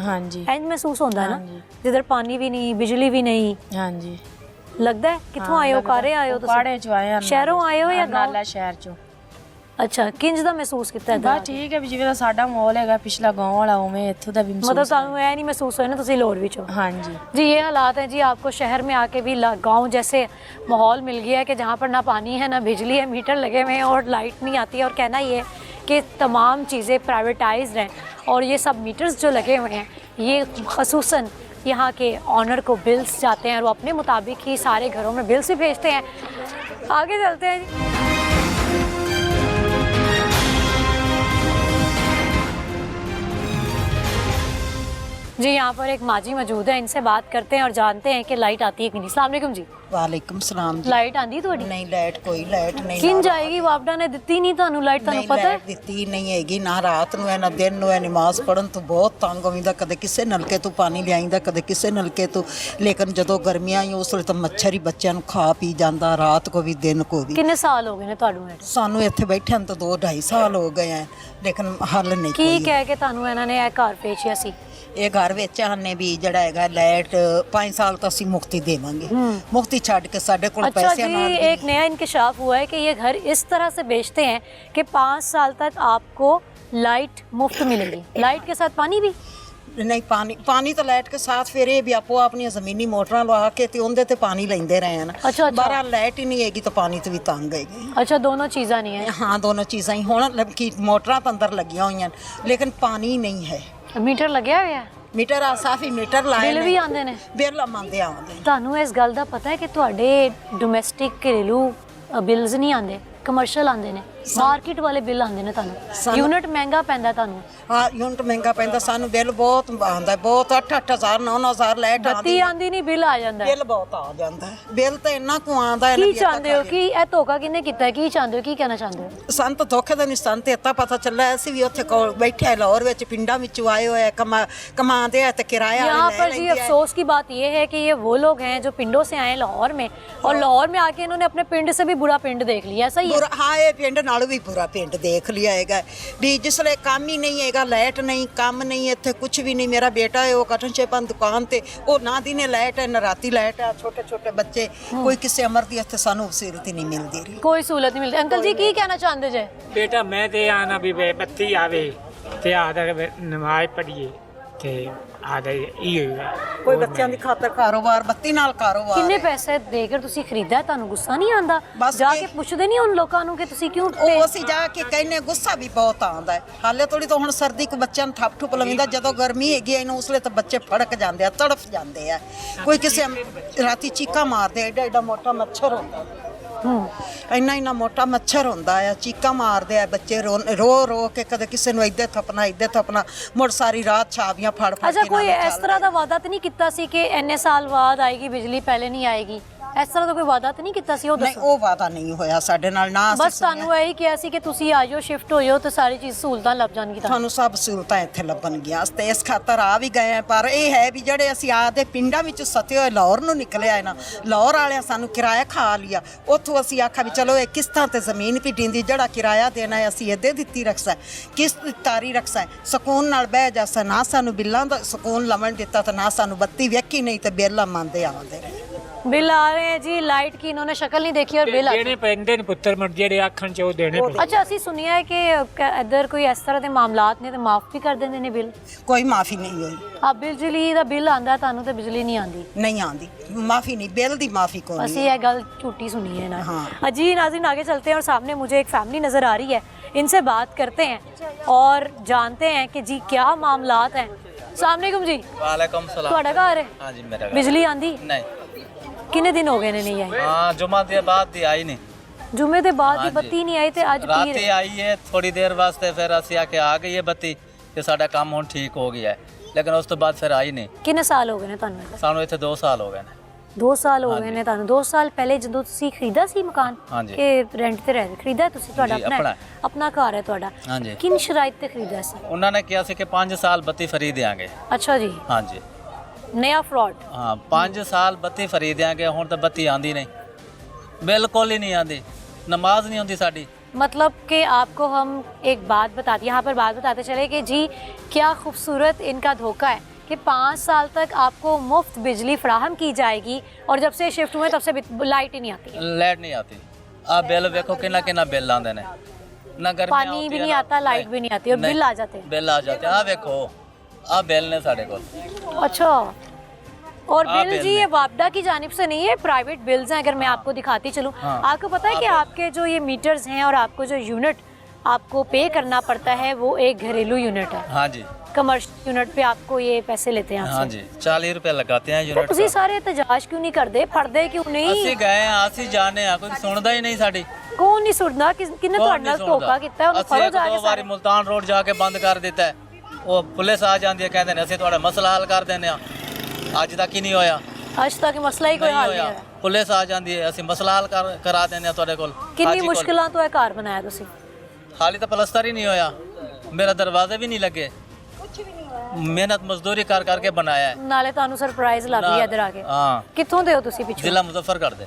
ਹਾਂਜੀ ਇੰਜ ਮਹਿਸੂਸ ਹੁੰਦਾ ਹੈ ਨਾ, ਹਾਂਜੀ। ਜਿੱਧਰ ਪਾਣੀ ਵੀ ਨਹੀਂ, ਬਿਜਲੀ ਵੀ ਨਹੀਂ? ਹਾਂਜੀ ਲੱਗਦਾ ਹੈ? ਕਿੱਥੋਂ ਆਏ ਹੋ? ਕਾਰੇ ਆਏ ਹੋ ਤੁਸੀਂ? ਕਾੜੇ ਚ ਆਏ ਆ। ਸ਼ਹਿਰੋਂ ਆਏ ਹੋ ਜਾਂ ਨਾਲਾ ਸ਼ਹਿਰ ਚੋਂ? ਅੱਛਾ, ਕਿੰਜ ਦਾ ਮਹਿਸੂਸ ਕੀਤਾ ਇੱਧਰ ਆ ਬਸ ਕੇ? ਠੀਕ ਹੈ ਵੀ ਜਿਵੇਂ ਦਾ ਸਾਡਾ ਮਾਹੌਲ ਹੈਗਾ ਪਿਛਲਾ ਗਾँव ਵਾਲਾ ਉਵੇਂ ਇੱਥੋਂ ਦਾ ਵੀ मतलब ਮਹਿਸੂਸ ਤੁਹਾਨੂੰ ਇਹ ਨਹੀਂ महसूस होया ना तुसी लाहौर विच हो? हाँ जी। जी ये हालात हैं जी, आपको शहर में आके भी गांव जैसे माहौल मिल गया है कि जहाँ पर ना पानी है ना बिजली है, मीटर लगे हुए हैं और लाइट नहीं आती है। और कहना ये है कि तमाम चीज़ें प्राइवेटाइज्ड हैं और ये सब मीटर्स जो लगे हुए हैं ये खसूसन यहाँ के ऑनर को बिल्स जाते हैं और वो अपने मुताबिक ही सारे घरों में बिल्स भी भेजते हैं। आगे चलते हैं जी। जी यहाँ पर एक माजी मौजूद है, इनसे बात करते हैं और जानते हैं कि लाइट आती है कि नहीं। अस्सलाम वालेकुम जी। वालेकुम सलाम जी। लाइट आंदी थोड़ी? नहीं लाइट कोई लाइट नहीं किन जाएगी वापडा ने ਦਿੱਤੀ ਨਹੀਂ ਤੁਹਾਨੂੰ ਲਾਈਟ, ਤੁਹਾਨੂੰ ਪਤਾ ਹੈ? ਦਿੱਤੀ ਨਹੀਂ ਹੈਗੀ ਨਾ ਰਾਤ ਨੂੰ ਹੈ ਨਾ ਦਿਨ ਨੂੰ ਹੈ। ਨਮਾਜ਼ ਪੜਨ ਤੋਂ ਬਹੁਤ ਤੰਗ ਹੋਈਦਾ, ਕਦੇ ਕਿਸੇ ਨਲਕੇ ਤੋਂ ਪਾਣੀ ਲਿਆਈਦਾ ਕਦੇ ਕਿਸੇ ਨਲਕੇ ਤੋਂ। ਲੇਕਿਨ ਜਦੋਂ ਗਰਮੀਆਂ ਹੀ ਉਸ ਵੇਲੇ ਤਾਂ ਮੱਛਰ ਹੀ ਬੱਚਿਆਂ ਨੂੰ ਖਾ ਪੀ ਜਾਂਦਾ, ਰਾਤ ਕੋ ਵੀ ਦਿਨ ਕੋ ਵੀ। ਕਿੰਨੇ ਸਾਲ ਹੋ ਗਏ ਨੇ ਤੁਹਾਨੂੰ ਇਹ? ਸਾਨੂੰ ਇੱਥੇ ਬੈਠਿਆਂ ਨੂੰ ਤਾਂ 2-2.5 ਸਾਲ ਹੋ ਗਏ ਆ, ਲੇਕਿਨ ਹੱਲ ਨਹੀਂ ਕੀ ਕੋਈ। ਕਹਿ ਕੇ ਤੁਹਾਨੂੰ ਇਹਨਾਂ ਨੇ ਇਹ ਘਰ ਵੇਚਿਆ ਸੀ? ਇਹ ਘਰ ਵੇਚਿਆ ਨੇ ਵੀ ਜਿਹੜਾ ਹੈਗਾ ਲਾਈਟ 5 ਸਾਲ तो ਅਸੀਂ ਮੁਫਤੀ ਦੇਵਾਂਗੇ। ਮੁਫਤੀ ਛੱਡ ਕੇ ਸਾਡੇ ਕੋਲ अच्छा ਪੈਸੇ जी, ਨਾਲ एक नया इंकशाफ हुआ है कि ये घर इस तरह से बेचते हैं कि 5 साल तक आपको लाइट मुफ्त मिलेगी। लाइट के साथ पानी भी? ਨਹੀਂ ਪਾਣੀ ਤਾਂ ਲਾਈਟ ਕੇ ਸਾਥ ਫਿਰ ਇਹ ਵੀ ਆਪੋ ਆਪਣੀਆਂ ਜ਼ਮੀਨੀ ਮੋਟਰਾਂ ਲਵਾ ਕੇ ਤੇ ਉਹਦੇ ਤੇ ਪਾਣੀ ਲੈਂਦੇ ਰਹੇ ਹਨ। ਅੱਛਾ। ਬਾਹਰ ਲਾਈਟ ਹੀ ਨਹੀਂ ਹੈਗੀ ਤਾਂ ਪਾਣੀ ਤੇ ਵੀ ਤੰਗ ਹੈਗੇ। अच्छा, दोनों चीज़ा नहीं है? ਹਾਂ ਦੋਨੋਂ ਚੀਜ਼ਾਂ ਹੀ ਹੁਣ ਕੀ ਮੋਟਰਾਂ ਤਾਂ ਅੰਦਰ ਲੱਗੀਆਂ ਹੋਈਆਂ ਲੇਕਿਨ ਪਾਣੀ ਨਹੀਂ ਹੈ। मीटर लगे हुए हैं? ਮੀਟਰ ਆ ਸਾਫੀ ਮੀਟਰ ਲਾਏ ਬਿੱਲ ਵੀ ਆਉਂਦੇ ਨੇ? ਬਿੱਲ ਆਉਂਦੇ ਆਉਂਦੇ। ਤੁਹਾਨੂੰ ਇਸ ਗੱਲ ਦਾ ਪਤਾ ਹੈ ਕਿ ਤੁਹਾਡੇ ਡੋਮੈਸਟਿਕ ਘਰੇਲੂ ਬਿੱਲਸ ਨਹੀਂ ਆਉਂਦੇ, ਕਮਰਸ਼ੀਅਲ ਆਉਂਦੇ ਨੇ, ਮਾਰਕੀਟ ਵਾਲੇ ਬਿੱਲ ਆਉਂਦੇ ਨੇ ਤੁਹਾਨੂੰ? ਯੂਨਿਟ ਮਹਿੰਗਾ ਪੈਂਦਾ ਤੁਹਾਨੂੰ? ਹਾਂ ਯੂਨਿਟ ਮਹਿੰਗਾ ਪੈਂਦਾ ਸਾਨੂੰ, ਬਿੱਲ ਬਹੁਤ ਆਉਂਦਾ, ਬਹੁਤ 8-8000 9-9000 ਲਾਈਟ ਬੱਤੀ ਆਉਂਦੀ ਨਹੀਂ, ਬਿੱਲ ਆ ਜਾਂਦਾ ਹੈ। ਬਿੱਲ ਬਹੁਤ ਆ ਜਾਂਦਾ ਹੈ, ਬਿੱਲ ਤਾਂ ਇੰਨਾ ਕੁ ਆਉਂਦਾ ਹੈ। ਕੀ ਚਾਹੁੰਦੇ ਹੋ ਕਿ ਇਹ ਧੋਖਾ ਕਿਹਨੇ ਕੀਤਾ ਹੈ? ਕੀ ਚਾਹੁੰਦੇ ਹੋ, ਕੀ ਕਹਿਣਾ ਚਾਹੁੰਦੇ ਹੋ? ਸਾਨੂੰ ਤਾਂ ਧੋਖੇ ਦਾ ਨਹੀਂ, ਸਾਨੂੰ ਤਾਂ ਇੱਦਾਂ ਪਤਾ ਚੱਲਿਆ ਅਸੀਂ ਵੀ ਉੱਥੇ ਕੋਲ ਬੈਠੇ ਆ ਲਾਹੌਰ ਵਿੱਚ, ਪਿੰਡਾਂ ਵਿੱਚੋਂ ਆਏ ਹੋਏ ਕਮਾਉਂਦੇ ਆ ਤੇ ਕਿਰਾਇਆ यहाँ पर जी अफसोस की बात ये है कि ये वो लोग हैं जो पिंडों से आए लाहौर में, और लाहौर में आके इन्होंने अपने पिंड से भी बुरा पिंड देख लिया। ऐसा ही है? हाँ ये पिंड नालों भी बुरा पिंड देख लिया हैगा भी, जिसले काम ही नहीं हैगा, लाइट नहीं, काम नहीं, इत्थे कुछ भी नहीं। मेरा बेटा है वो कटन छेपन दुकान ते, वो ना दिने लाइट है ना राती लाइट है, छोटे छोटे बच्चे, कोई किसी अमर दी इत्थे सानू सहूलत ही नहीं मिलती रही, कोई सहूलत नहीं मिलती। अंकल जी की कहना चाहते जे? बेटा मैं ते आना भी बत्ती आवे ते आधा नमाज पढ़िए ते आधा कोई बच्चों की खातर कारोबार, बत्ती नाल कारोबार। किन्ने पैसे देकर तुसी खरीदा है, ਤੁਹਾਨੂੰ ਗੁੱਸਾ ਨਹੀਂ ਆਂਦਾ? ਜਾਕੇ ਪੁੱਛਦੇ ਨਹੀਂ ਉਹਨਾਂ ਲੋਕਾਂ ਨੂੰ ਕਿ ਤੁਸੀਂ ਕਿਉਂ? ਉਹ ਅਸੀਂ ਜਾ ਕੇ ਕਹਿੰਨੇ, ਗੁੱਸਾ ਵੀ ਬਹੁਤ ਆਉਂਦਾ ਹੈ। ਹਾਲੇ ਥੋੜੀ ਤਾਂ ਹੁਣ ਸਰਦੀ ਕੋ ਬੱਚਿਆਂ ਨੂੰ ਥੱਪ ਠੁੱਪ ਲਵਿੰਦਾ, ਜਦੋਂ ਗਰਮੀ ਹੈਗੀ ਇਹਨੂੰ ਉਸਲੇ ਤਾਂ ਬੱਚੇ ਫੜਕ ਜਾਂਦੇ ਆ, ਤੜਫ ਜਾਂਦੇ ਆ। ਕੋਈ ਕਿਸੇ ਰਾਤੀ ਚੀਕਾ ਮਾਰਦੇ, ਐਡਾ ਐਡਾ ਮੋਟਾ ਮੱਛਰ ਹੁੰਦਾ, ਇੰਨਾ ਮੋਟਾ ਮੱਛਰ ਹੁੰਦਾ ਆ, ਚੀਕਾਂ ਮਾਰਦੇ ਆ ਬੱਚੇ ਰੋ ਰੋ ਕੇ, ਕਦੇ ਕਿਸੇ ਨੂੰ ਇੱਧੇ ਥੱਪਣਾ ਮੁੜ ਸਾਰੀ ਰਾਤ ਛਾਵੀਆਂ ਫੜ ਫੜ ਕੇ। ਅੱਛਾ, ਕੋਈ ਇਸ ਤਰ੍ਹਾਂ ਦਾ ਵਾਅਦਾ ਤਾਂ ਨਹੀਂ ਕੀਤਾ ਸੀ ਕਿ ਇੰਨੇ ਸਾਲ ਬਾਅਦ ਆਏਗੀ ਬਿਜਲੀ, ਪਹਿਲੇ ਨਹੀਂ ਆਏਗੀ? ਇਸ ਤਰ੍ਹਾਂ ਦਾ ਕੋਈ ਵਾਅਦਾ ਤਾਂ ਨਹੀਂ ਕੀਤਾ ਸੀ? ਉਹ ਨਹੀਂ, ਉਹ ਵਾਅਦਾ ਨਹੀਂ ਹੋਇਆ ਸਾਡੇ ਨਾਲ ਨਾ। ਬਸ ਤੁਹਾਨੂੰ ਇਹੀ ਕਿਹਾ ਸੀ ਕਿ ਤੁਸੀਂ ਆ ਜਾਓ, ਸ਼ਿਫਟ ਹੋ ਜਾਓ ਤੇ ਸਾਰੀ ਚੀਜ਼ ਸਹੂਲਤਾਂ ਲੱਭ ਜਾਣਗੀਆਂ ਤੁਹਾਨੂੰ, ਸਭ ਸਹੂਲਤਾਂ ਇੱਥੇ ਲੱਭਣਗੀਆਂ। ਤੇ ਇਸ ਖਾਤਰ ਆ ਵੀ ਗਏ ਆ, ਪਰ ਇਹ ਹੈ ਵੀ ਜਿਹੜੇ ਅਸੀਂ ਆਦੇ ਪਿੰਡਾਂ ਵਿੱਚ ਸਤੇ ਹੋਏ ਲਾਹੌਰ ਨੂੰ ਨਿਕਲਿਆ ਹੈ ਨਾ, ਲਾਹੌਰ ਵਾਲਿਆਂ ਸਾਨੂੰ ਕਿਰਾਇਆ ਖਾ ਲਿਆ। ਉੱਥੋਂ ਅਸੀਂ ਆਖਿਆ ਵੀ ਚਲੋ ਇਹ ਕਿਸ਼ਤਾਂ ਤੇ ਜ਼ਮੀਨ ਵੀ ਦਿੰਦੀ, ਜਿਹੜਾ ਕਿਰਾਇਆ ਦੇਣਾ ਹੈ ਅਸੀਂ ਇਹਦੇ ਦਿੱਤੀ ਰੱਖਸਾ, ਕਿਸ਼ਤ ਤਾਰੀ ਰੱਖਸਾ, ਸਕੂਨ ਨਾਲ ਬਹਿ ਜਾਸਾ। ਨਾ ਸਾਨੂੰ ਬਿੱਲਾਂ ਦਾ ਸਕੂਨ ਲਵਣ ਦਿੱਤਾ ਤੇ ਨਾ ਸਾਨੂੰ ਬੱਤੀ ਵੇਖੀ, नहीं तो बिल मंगते आते रहे। बिल आ रहे हैं जी, लाइट की इन्होंने शक्ल नहीं देखी और बिल देने पैंदे ने पुत्र मर जेड़े आखन च देने पैंदे। अच्छा, ਅਸੀਂ ਸੁਣਿਆ ਹੈ ਕਿ ਇਧਰ ਕੋਈ ਇਸ ਤਰ੍ਹਾਂ ਦੇ ਮਾਮਲਾਤ ਨੇ ਤੇ ਮਾਫ ਵੀ ਕਰ ਦਿੰਦੇ ਨੇ ਬਿੱਲ? ਕੋਈ ਮਾਫੀ ਨਹੀਂ ਹੋਈ। ਆ ਬਿਜਲੀ ਦਾ ਬਿੱਲ ਆਂਦਾ ਤੁਹਾਨੂੰ ਤੇ ਬਿਜਲੀ ਨਹੀਂ ਆਂਦੀ? नहीं आती माफी नहीं, बिल दी माफी को नहीं। ਅਸੀਂ ਇਹ ਗੱਲ ਝੂठी सुनी है ना। हाँ। जी नाज़रीन, आगे चलते हैं और सामने मुझे एक फैमिली नज़र आ रही है, इनसे बात करते हैं और जानते हैं कि जी क्या मामलात हैं। अस्सलाम वालेकुम जी। वालेकुम सलाम। ਤੁਹਾਡਾ ਘਰ है? हाँ जी मेरा घर। बिजली आंदी? नहीं। किन्ने दिन हो गए ने नहीं आई? हाँ जुम्मा के बाद दी आई नहीं, जुम्मे के बाद ही हाँ जी। बत्ती नहीं आई ते आज रात ही आई है थोड़ी देर वास्ते, फिर ਅਸੀਂ आके आ गई है बत्ती ਤੇ ਸਾਡਾ ਕੰਮ ਹੁਣ ਠੀਕ ਹੋ ਗਿਆ ਹੈ, ਲੇਕਿਨ ਉਸ ਤੋਂ ਬਾਅਦ ਫਿਰ ਆਈ ਨਹੀਂ। ਕਿੰਨੇ ਸਾਲ ਹੋ ਗਏ ਨੇ ਤੁਹਾਨੂੰ? ਸਾਨੂੰ ਇੱਥੇ 2 ਸਾਲ ਹੋ ਗਏ ਨੇ। 2 ਸਾਲ ਹੋ ਗਏ ਨੇ ਤੁਹਾਨੂੰ? 2 ਸਾਲ ਪਹਿਲੇ ਜਦੋਂ ਤੁਸੀਂ ਖਰੀਦਾ ਸੀ ਮਕਾਨ ਹਾਂਜੀ। ਕਿ ਰੈਂਟ ਤੇ ਰਹਿ ਖਰੀਦਾ ਤੁਸੀਂ? ਤੁਹਾਡਾ ਜੀ, ਆਪਣਾ ਆਪਣਾ। ਹੈ? ਆਪਣਾ ਘਰ ਹੈ ਤੁਹਾਡਾ? ਹਾਂਜੀ। ਕਿਨ ਸ਼ਰਾਇਤ ਤੇ ਖਰੀਦਾ ਸੀ? ਉਹਨਾਂ ਨੇ ਕਿਹਾ ਸੀ ਕਿ 5 ਸਾਲ ਬੱਤੀ ਫਰੀ ਦੇਾਂਗੇ। ਅੱਛਾ ਜੀ, ਹਾਂਜੀ नया फ्रॉड? हाँ 5 साल बत्ती फरी देंगे, हुण तो बत्ती आंदी नहीं, बिल्कुल ही नहीं आंदी, नमाज नहीं होती साड़ी। मतलब कि आपको हम एक बात बताते, यहाँ पर बात बताते चले कि जी क्या खूबसूरत इनका धोखा है कि 5 साल तक आपको मुफ्त बिजली फराहम की जाएगी और जब से शिफ्ट हुए तब से लाइट ही नहीं आती है। लाइट नहीं आती। आप बिल वेखो किन्ना किन्ना बिल आंदे ने, ना गर्मी पानी भी नहीं आता, लाइट भी नहीं आती और बिल आ जाते हैं। बिल आ जाते हैं। आ देखो आ बिल ने साढ़े को। अच्छा, और हाँ, बिल जी बिल ये में। वापडा की जानिब से नहीं है, प्राइवेट बिल्स हैं। अगर मैं आपको दिखाती चलूँ, हाँ। आपको पता है कि आपके जो ये मीटर्स हैं और आपको जो यूनिट आपको पे करना पड़ता है वो एक घरेलू यूनिट है। हाँ जी, कमर्शियल यूनिट पे आपको ये पैसे लेते हैं हाँ आपसे। जी, 40 रुपए लगाते हैं तो यूनिट ਤੁਸੀਂ का। ਸਾਰੇ ਇਤਜਾਜ क्यों नहीं करते, पढ़ते क्यों नहीं? ਅਸੀਂ ਗਏ ਆ, ਅਸੀਂ ਜਾਣੇ ਆ, ਕੋਈ ਸੁਣਦਾ ਹੀ ਨਹੀਂ ਸਾਡੀ। ਕੌਣ ਨਹੀਂ ਸੁਣਦਾ? ਕਿੰਨੇ ਤੁਹਾਡੇ ਨਾਲ ਧੋਖਾ ਕੀਤਾ ਹੈ? ਉਹਨੂੰ ਅਸੀਂ ਫੜੋ ਇੱਕ ਜਾ ਦੋ ਕੇ ਵਾਰੀ ਸਾਰੇ। ਮੁਲਤਾਨ ਰੋਡ ਜਾ ਕੇ ਬੰਦ ਕਰ ਦਿੱਤਾ ਹੈ। ਉਹ ਪੁਲਿਸ ਆ ਜਾਂਦੀ ਹੈ, ਕਹਿੰਦੇ ਨੇ ਅਸੀਂ ਤੁਹਾਡਾ ਮਸਲਾ ਹੱਲ ਕਰ ਦਿੰਦੇ ਆ। ਅੱਜ ਤੱਕ ਹੀ ਨਹੀਂ ਹੋਇਆ, ਅੱਜ ਤੱਕ ਮਸਲਾ ਹੀ ਕੋਈ ਨਹੀਂ ਹੱਲ ਨਹੀਂ ਹੋਇਆ। ਹੋਇਆ। ਪੁਲਿਸ ਆ ਜਾਂਦੀ ਹੈ, ਅਸੀਂ ਮਸਲਾ ਹੱਲ ਕਰਾ ਦਿੰਦੇ ਆ ਤੁਹਾਡੇ ਕੋਲ। ਕਿੰਨੀ ਹਾਜੀ ਕੋਲ। ਮੁਸ਼ਕਿਲਾਂ ਤੋਂ ਇਹ ਘਰ ਬਣਾਇਆ ਤੁਸੀਂ? ਹਾਲੇ ਤਾਂ ਪਲਸਤਰ ਹੀ ਨਹੀਂ ਹੋਇਆ, ਮੇਰਾ ਦਰਵਾਜ਼ੇ ਵੀ ਨਹੀਂ ਲੱਗੇ, ਮਿਹਨਤ ਮਜ਼ਦੂਰੀ ਕਰ ਕਰਕੇ ਬਣਾਇਆ ਹੈ। ਨਾਲੇ ਤੁਹਾਨੂੰ ਸਰਪ੍ਰਾਈਜ਼ ਲੱਗ ਗਿਆ ਇੱਧਰ ਆ ਕੇ। ਹਾਂ, ਕਿੱਥੋਂ ਦੇ ਹੋ ਤੁਸੀਂ ਪਿੱਛੋਂ? ਜ਼ਿਲ੍ਹਾ ਮੁਜ਼ੱਫਰਗੜ੍ਹ ਦੇ।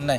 ਨਹੀਂ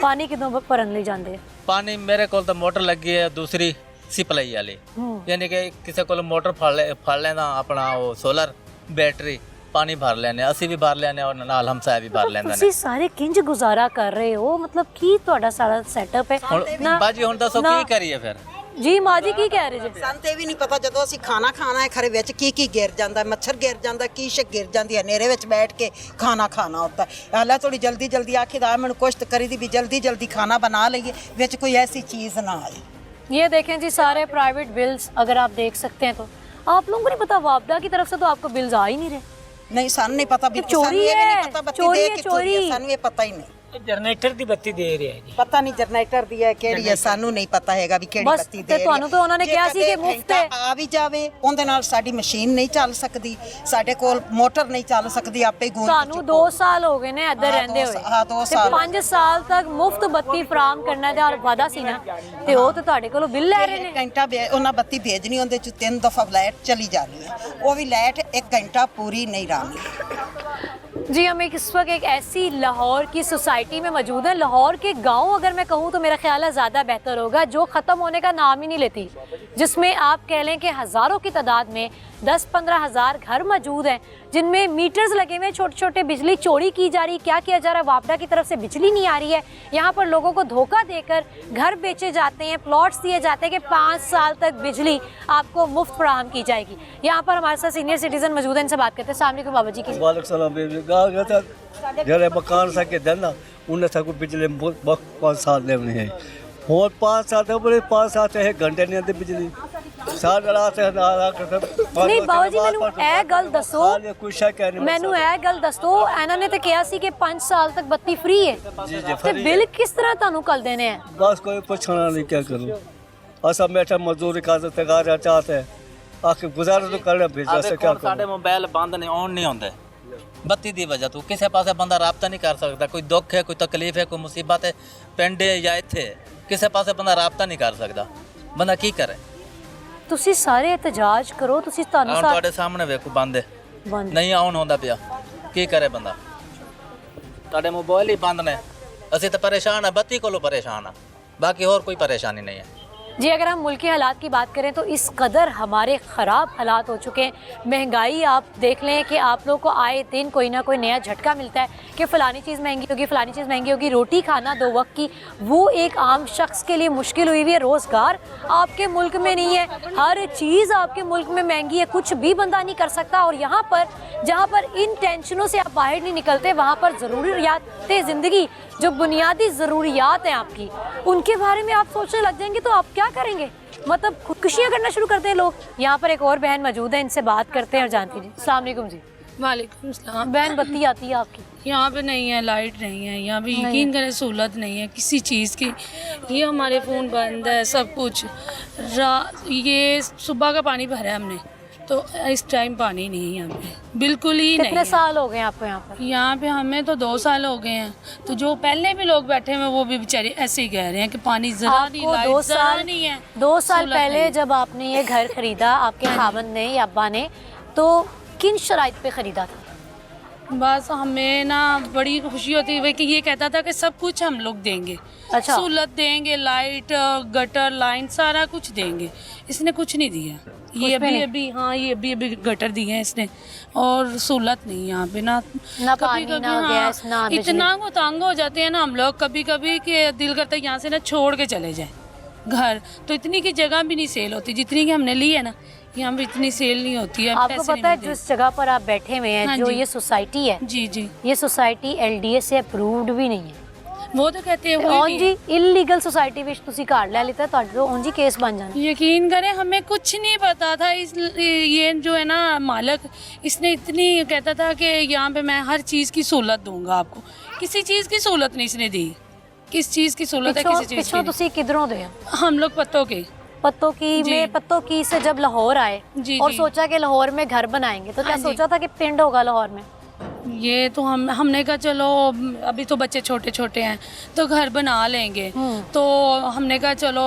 ਪਾਣੀ ਕਿਦੋਂ ਭਰਨ ਲਈ ਜਾਂਦੇ ਆ? ਪਾਣੀ ਮੇਰੇ ਕੋਲ ਤਾਂ ਮੋਟਰ ਲੱਗੀ ਹੈ ਦੂਸਰੀ ਸਪਲਾਈ ਵਾਲੀ, ਯਾਨੀ ਕਿ ਕਿਸੇ ਕੋਲ ਮੋਟਰ ਫੜ ਲੈਣਾ ਆਪਣਾ, ਉਹ ਸੋਲਰ ਬੈਟਰੀ, ਪਾਣੀ ਭਰ ਲੈਣੇ, ਅਸੀਂ ਵੀ ਭਰ ਲੈਣੇ ਔਰ ਨਾਲ ਹਮਸਾਇਆ ਵੀ ਭਰ ਲੈਂਦੇ ਨੇ। ਤੁਸੀਂ ਸਾਰੇ ਕਿੰਜ ਗੁਜ਼ਾਰਾ ਕਰ ਰਹੇ ਹੋ? ਮਤਲਬ ਕੀ ਤੁਹਾਡਾ ਸਾਰਾ ਸੈਟਅਪ ਹੈ? ਹੁਣ ਬਾਜੀ ਹੁਣ ਦੱਸੋ ਕੀ ਕਰੀਏ ਫਿਰ? ਜੀ ਮਾਂ ਜੀ ਕੀ ਕਹਿ ਰਹੇ ਜੀ? ਸਾਨੂੰ ਤੇ ਵੀ ਨਹੀਂ ਪਤਾ, ਜਦੋਂ ਅਸੀਂ ਖਾਣਾ ਖਾਣਾ ਹੈ ਖਰੇ ਵਿੱਚ ਕੀ ਕੀ ਗਿਰ ਜਾਂਦਾ, ਮੱਛਰ ਗਿਰ ਜਾਂਦਾ, ਕੀ ਸ਼ਕ ਗਿਰ ਜਾਂਦੀ ਹੈ, ਹਨੇਰੇ ਵਿੱਚ ਬੈਠ ਕੇ ਖਾਣਾ ਖਾਣਾ ਹੁੰਦਾ ਹੈ। ਹਾਲਾ ਥੋੜੀ ਜਲਦੀ ਜਲਦੀ ਆਖਿਦਾ ਮੈਨੂੰ ਕੋਸ਼ਿਸ਼ ਕਰੀ ਦੀ ਵੀ जल्दी जल्दी खाना बना लइए, ਵਿੱਚ कोई ऐसी चीज़ ना आए। ये देखें जी सारे प्राइवेट बिल्स अगर आप देख सकते हैं तो आप लोगों को नहीं पता, वापडा की तरफ से तो आपको बिल्स आ ही नहीं रहे। नहीं सानू नहीं पता, चोरी सानू ये भी है, नहीं पता बत्ती चोरी दे है, कित्थों दी है, चोरी। सानू ये पता ही नहीं। ਜਨਰੇਟਰ ਦੀ ਬੱਤੀ ਦੇ ਰਿਹਾ ਜੀ। ਪਤਾ ਨਹੀਂ ਜਨਰੇਟਰ ਦੀ ਹੈ ਕਿਹੜੀ ਹੈ, ਸਾਨੂੰ ਨਹੀਂ ਪਤਾ ਹੈਗਾ ਵੀ ਕਿਹੜੀ ਬਸ, ਬੱਤੀ ਤੇ ਦੇ ਤੁਹਾਨੂੰ ਤਾਂ ਉਹਨਾਂ ਨੇ ਕਿਹਾ ਸੀ ਕਿ ਮੁਫ਼ਤ ਹੈ। ਆ ਵੀ ਜਾਵੇ ਉਹਦੇ ਨਾਲ ਸਾਡੀ ਮਸ਼ੀਨ ਨਹੀਂ ਚੱਲ ਸਕਦੀ, ਸਾਡੇ ਕੋਲ ਮੋਟਰ ਨਹੀਂ ਚੱਲ ਸਕਦੀ, ਆਪੇ ਗੂੰਦ ਤੁਹਾਨੂੰ 2 ਸਾਲ ਹੋ ਗਏ ਨੇ ਇੱਧਰ ਹਾਂ, ਰਹਿੰਦੇ ਦੋ ਹੋਏ। ਹਾਂ, 2 ਸਾਲ। 5 ਸਾਲ ਤੱਕ ਮੁਫਤ ਬੱਤੀ ਫਰਾਹਮ ਕਰਨਾ ਦਾ ਵਾਅਦਾ ਸੀ ਨਾ, ਤੇ ਉਹ ਤਾਂ ਤੁਹਾਡੇ ਕੋਲੋਂ ਬਿੱਲ ਲੈ ਰਹੇ ਨੇ। ਘੰਟਾ ਉਹਨਾਂ ਬੱਤੀ ਭੇਜਣੀ, ਉਹਦੇ ਚ 3 ਦਫਾ ਲਾਈਟ ਚਲੀ ਜਾਣੀ है, वो भी लाइट 1 घंटा पूरी नहीं रहनी। जी हम इस वक्त एक ऐसी लाहौर की सोसाइटी में मौजूद है। लाहौर के गांव अगर मैं कहूँ तो मेरा ख्याल है ज़्यादा बेहतर होगा, जो ख़त्म होने का नाम ही नहीं लेती, जिसमें आप कह लें कि हज़ारों की तादाद में 10-15 हज़ार घर मौजूद हैं जिनमें मीटर्स लगे हुए, छोटे छोटे बिजली चोरी की जा रही। क्या किया जा रहा है? वापडा की तरफ से बिजली नहीं आ रही है, यहाँ पर लोगों को धोखा देकर घर बेचे जाते हैं, प्लॉट्स दिए जाते हैं कि 5 साल तक बिजली आपको मुफ्त फराहम की जाएगी। यहाँ पर हमारे साथ सीनियर सिटीजन मौजूद हैं, इनसे बात करते हैं। अस्सलाम वालेकुम बाबा जी की। ਜਿਹੜੇ ਮਕਾਨ ਸਕੇ ਦੇਣਾ ਉਹਨੇ ਸਭ ਬਿਜਲੀ ਬਹੁਤ 5 ਸਾਲ ਲੈਣੀ ਹੈ, ਹੋਰ 5 ਸਾਲ ਦੇ ਬੜੇ 5 ਸਾਲ ਤੇ ਘੰਟੇ ਨਹੀਂ ਆਉਂਦੀ ਬਿਜਲੀ, ਸਾਰਾ ਰਾਤ ਨਾ ਕਰ। ਨਹੀਂ ਬਾਬਾ ਜੀ ਮੈਨੂੰ ਇਹ ਗੱਲ ਦੱਸੋ, ਕੋਈ ਸ਼ੱਕ ਹੈ ਨਹੀਂ ਮੈਨੂੰ ਇਹ ਗੱਲ ਦੱਸੋ, ਇਹਨਾਂ ਨੇ ਤਾਂ ਕਿਹਾ ਸੀ ਕਿ 5 ਸਾਲ ਤੱਕ ਬੱਤੀ ਫ੍ਰੀ ਹੈ, ਤੇ ਬਿੱਲ ਕਿਸ ਤਰ੍ਹਾਂ ਤੁਹਾਨੂੰ ਕੱਲ ਦੇਣੇ ਆ? बस कोई पूछना नहीं क्या करूँ, असा बैठा मजदूरी का तगारा चाहते हैं आखिर गुजारा तो करना भेजा से क्या ਸਾਡੇ ਮੋਬਾਈਲ ਬੰਦ ਨੇ, ਔਨ ਨਹੀਂ ਹੁੰਦੇ ਬੱਤੀ ਦੀ ਵਜ੍ਹਾ ਤੋਂ। ਕਿਸੇ ਪਾਸੇ ਬੰਦਾ ਰਾਬਤਾ ਨਹੀਂ ਕਰ ਸਕਦਾ, ਕੋਈ ਦੁੱਖ ਹੈ, ਕੋਈ ਤਕਲੀਫ ਹੈ, ਕੋਈ ਮੁਸੀਬਤ ਹੈ, ਪਿੰਡ ਹੈ ਜਾਂ ਇੱਥੇ, ਕਿਸੇ ਪਾਸੇ ਬੰਦਾ ਰਾਬਤਾ ਨਹੀਂ ਕਰ ਸਕਦਾ, ਬੰਦਾ ਕੀ ਕਰੇ? ਤੁਸੀਂ ਸਾਰੇ ਇਤਜਾਜ ਕਰੋ, ਤੁਸੀਂ ਤੁਹਾਨੂੰ ਹੁਣ ਤੁਹਾਡੇ ਸਾਹਮਣੇ ਵੇਖੋ ਬੰਦ ਹੈ, ਨਹੀਂ ਆਨ ਹੁੰਦਾ ਪਿਆ, ਕੀ ਕਰੇ ਬੰਦਾ? ਤੁਹਾਡੇ ਮੋਬਾਈਲ ਹੀ ਬੰਦ ਨੇ, ਅਸੀਂ ਤਾਂ ਪਰੇਸ਼ਾਨ ਆ, ਬੱਤੀ ਕੋਲੋਂ ਪਰੇਸ਼ਾਨ ਆ, ਬਾਕੀ ਹੋਰ ਕੋਈ ਪਰੇਸ਼ਾਨੀ नहीं है। जी अगर हम मुल्क के हालात की बात करें तो इस कदर हमारे ख़राब हालात हो चुके हैं। महंगाई आप देख लें कि आप लोग को आए दिन कोई ना कोई नया झटका मिलता है कि फ़लानी चीज़ महंगी होगी, फ़लानी चीज़ महंगी होगी। रोटी खाना 2 वक्त की वो एक आम शख्स के लिए मुश्किल हुई हुई है। रोज़गार आपके मुल्क में नहीं है, हर चीज़ आपके मुल्क में महंगी है, कुछ भी बंदा नहीं कर सकता। और यहाँ पर जहाँ पर इन टेंशनों से आप बाहर नहीं निकलते, वहाँ पर ज़रूरियात ज़िंदगी, जो बुनियादी ज़रूरियात हैं आपकी, उनके बारे में आप सोचने लग जाएंगे तो आप क्या करेंगे? मतलब खुदकुशियाँ करना शुरू करते हैं लोग। यहाँ पर एक और बहन मौजूद है, इनसे बात करते हैं और जानते हैं। अस्सलाम वालेकुम जी। वालेकुम सलाम। बहन बत्ती आती है आपकी? यहाँ पे नहीं है, लाइट नहीं है, यहाँ पे यकीन करें सहूलत नहीं है किसी चीज़ की। ये हमारे फ़ोन बंद है, सब कुछ। ये सुबह का पानी भरा है हमने, तो इस टाइम पानी नहीं है यहाँ पे, बिल्कुल ही नहीं। कितने साल हो गए आपको यहाँ पर? यहाँ पे हमें तो 2 साल हो गए हैं। तो जो पहले भी लोग बैठे हुए वो भी बेचारे ऐसे ही कह रहे हैं कि पानी जरा नहीं, लाइट जरा नहीं है। 2 साल पहले जब आपने ये घर खरीदा, आपके खामन ने या अब्बा ने, तो किन शराइत पे ख़रीदा था? बस हमें ना बड़ी खुशी होती है कि ये कहता था कि सब कुछ हम लोग देंगे, अच्छा। सहूलत देंगे, लाइट, गटर, लाइन, सारा कुछ देंगे। इसने कुछ नहीं दिया। ये अभी हाँ ये अभी गटर दिए हैं इसने, और सहूलत नहीं यहाँ पे ना पानी, ना गैस, ना बिजली। इतना वो तंग हो जाते हैं ना हम लोग कभी कभी कि दिल करता है यहाँ से ना छोड़ के चले जाएं घर। तो इतनी की जगह भी नहीं सेल होती जितनी की हमने ली है ना, यहाँ पे इतनी सेल नहीं होती है। आपको पता है जिस जगह पर आप बैठे हुए हैं, जो ये सोसाइटी है, जी जी, ये सोसाइटी LDA से अप्रूव्ड भी नहीं है। वो तो कहते हैं ਉਂਝ ਜੀ ਇਲੀਗਲ सोसाइटी ਵਿੱਚ ਤੁਸੀਂ ਘਰ ਲੈ ਲਿੱਤਾ, ਤੁਹਾਡੇ ਤੋਂ ਉਂਝ ਹੀ ਕੇਸ ਬਣ ਜਾਣਾ। यकीन करें हमें कुछ नहीं पता था। ये जो है ना मालिक, इसने इतनी कहता था कि यहाँ पे मैं हर चीज़ की सहूलत दूंगा आपको, किसी चीज़ की सहूलत नहीं इसने दी। किस चीज़ की सहूलत है किसी चीज़ पिछों की? ਤੁਸੀਂ ਕਿਧਰੋਂ ਦੇ ਹੋ? हम लोग पत्तों के पत्तों की में पत्तों की से जब लाहौर आए जी, और जी। सोचा कि लाहौर में घर बनाएंगे, तो क्या हाँ जी। सोचा था कि पिंड होगा लाहौर में? ये तो हमने कहा चलो अभी तो बच्चे छोटे छोटे हैं तो घर बना लेंगे। तो हमने कहा चलो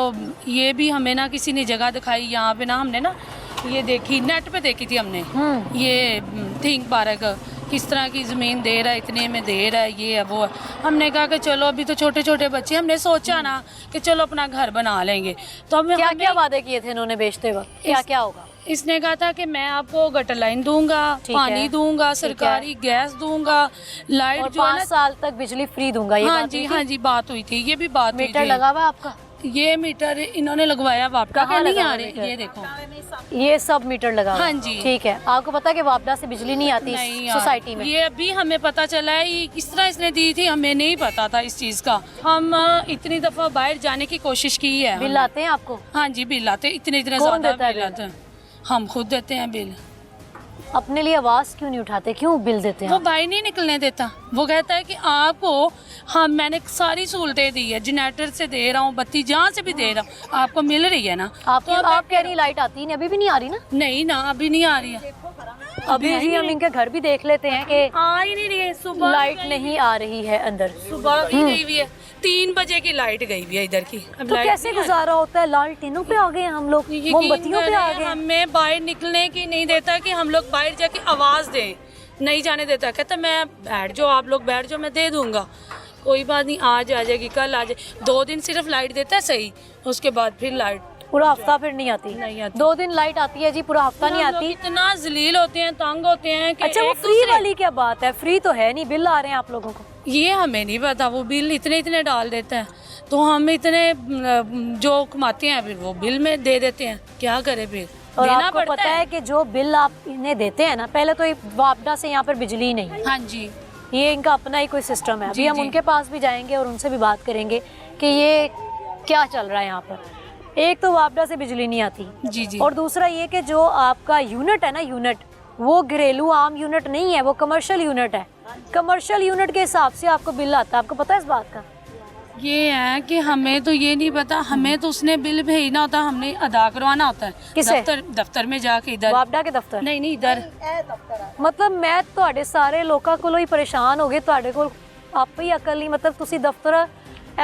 ये भी हमें ना किसी ने जगह दिखाई यहाँ पे ना, हमने ना ये देखी नेट पे देखी थी हमने, ये थिंक पार्क किस तरह की ज़मीन दे रहा है, इतने में दे रहा है, ये है वो है। हमने कहा कि चलो अभी तो छोटे छोटे बच्चे, हमने सोचा ना कि चलो अपना घर बना लेंगे। तो हमें क्या क्या वादे किए थे इन्होंने बेचते वक्त, क्या क्या होगा? इसने कहा था कि मैं आपको गटर लाइन दूंगा, पानी दूंगा, सरकारी गैस दूंगा, लाइट और जो है 5 ना, साल तक बिजली फ्री दूंगा। ये हाँ बात जी हुई हाँ थी? जी बात हुई थी, ये भी बात हुई मीटर थी। लगा हुआ आपका? ये मीटर इन्होंने लगवाया वापडा का, कहाँ नहीं लगा आ हुआ रहे, मीटर? ये देखो ये सब मीटर लगा हुआ? हाँ जी। ठीक है। आपको पता है कि वापडा से बिजली नहीं आती नहीं यार, सोसाइटी में? ये अभी हमें पता चला है, ये किस तरह इसने दी थी हमें नहीं पता था इस चीज़ का। हम इतनी दफ़ा बाहर जाने की कोशिश की है। बिल आते हैं आपको? हाँ जी बिल आते, इतने कौन ज़्यादा देता है बिल बिल? आते हैं, हम खुद देते हैं बिल। अपने लिए आवाज़ क्यों नहीं उठाते, क्यों बिल देते हैं? वो बाहर नहीं निकलने देता, वो कहता है कि आपको हम मैंने सारी सहूलतें दी है, जनरेटर से दे रहा हूँ, बत्ती जहाँ से भी दे रहा हूँ, आपको मिल रही है ना। आपकी आप कह रही लाइट आती नहीं, अभी भी नहीं आ रही ना? नहीं ना, अभी नहीं आ रही है। अभी भी हम इनके घर भी देख लेते हैं कि आ ही नहीं रही है, सुबह लाइट नहीं आ रही है अंदर। सुबह भी गई हुई है, 3 बजे की लाइट गई हुई है इधर की। अब तो लाइट कैसे नहीं आ गुजारा होता है? लालटेनों पे आ गए हैं हम लोग, रही। मोमबत्तियों पे आ यकीन गए हैं। हमें बाहर निकलने की नहीं देता कि हम लोग बाहर जाके आवाज़ दें, नहीं जाने देता। कहता मैं बैठ जाओ, आप लोग बैठ जाओ, मैं दे दूंगा, कोई बात नहीं, आज आ जाएगी, कल आ जाए। 2 दिन सिर्फ लाइट देता है सही, उसके बाद फिर लाइट पूरा हफ्ता फिर नहीं आती? नहीं आती। 2 दिन लाइट आती है जी, पूरा हफ्ता नहीं हम लोग आती। इतना जलील होते हैं, तंग होते हैं कि अच्छा, वो एक फ्री दूसरे- वाली क्या बात है? फ्री तो है नहीं, बिल आ रहे हैं आप लोगों को। ये हमें नहीं पता, वो बिल इतने इतने डाल देता है, तो हम इतने जो कमाते हैं फिर वो बिल में दे देते हैं, क्या करे फिर और देना आपको पड़ता पता है कि जो बिल आप इन्हें देते हैं ना, पहले तो वापडा से यहाँ पर बिजली नहीं है, हाँ जी, ये इनका अपना ही कोई सिस्टम है। अभी जी, हम जी। उनके पास भी जाएंगे और उनसे भी बात करेंगे कि ये क्या चल रहा है यहाँ पर। एक तो वापडा से बिजली नहीं आती, जी जी, और दूसरा ये कि जो आपका यूनिट है ना, यूनिट वो घरेलू आम यूनिट नहीं है, वो कमर्शियल यूनिट है। कमर्शियल यूनिट के हिसाब से आपको बिल आता है, आपको पता है इस बात का? ये है कि हमें तो ये नहीं पता, हमें तो उसने बिल भेजना होता है, हमने अदा करवाना होता है। किसे? दफ्तर में जाके, इधर वापडा के दफ्तर? नहीं नहीं, इधर। मतलब मैं ਤੁਹਾਡੇ ਸਾਰੇ ਲੋਕਾਂ ਕੋਲੋਂ ਹੀ ਪਰੇਸ਼ਾਨ ਹੋ ਗਏ, ਤੁਹਾਡੇ ਕੋਲ ਆਪੇ ਹੀ ਅਕਲ ਨਹੀਂ। मतलब ਤੁਸੀਂ ਦਫ਼ਤਰ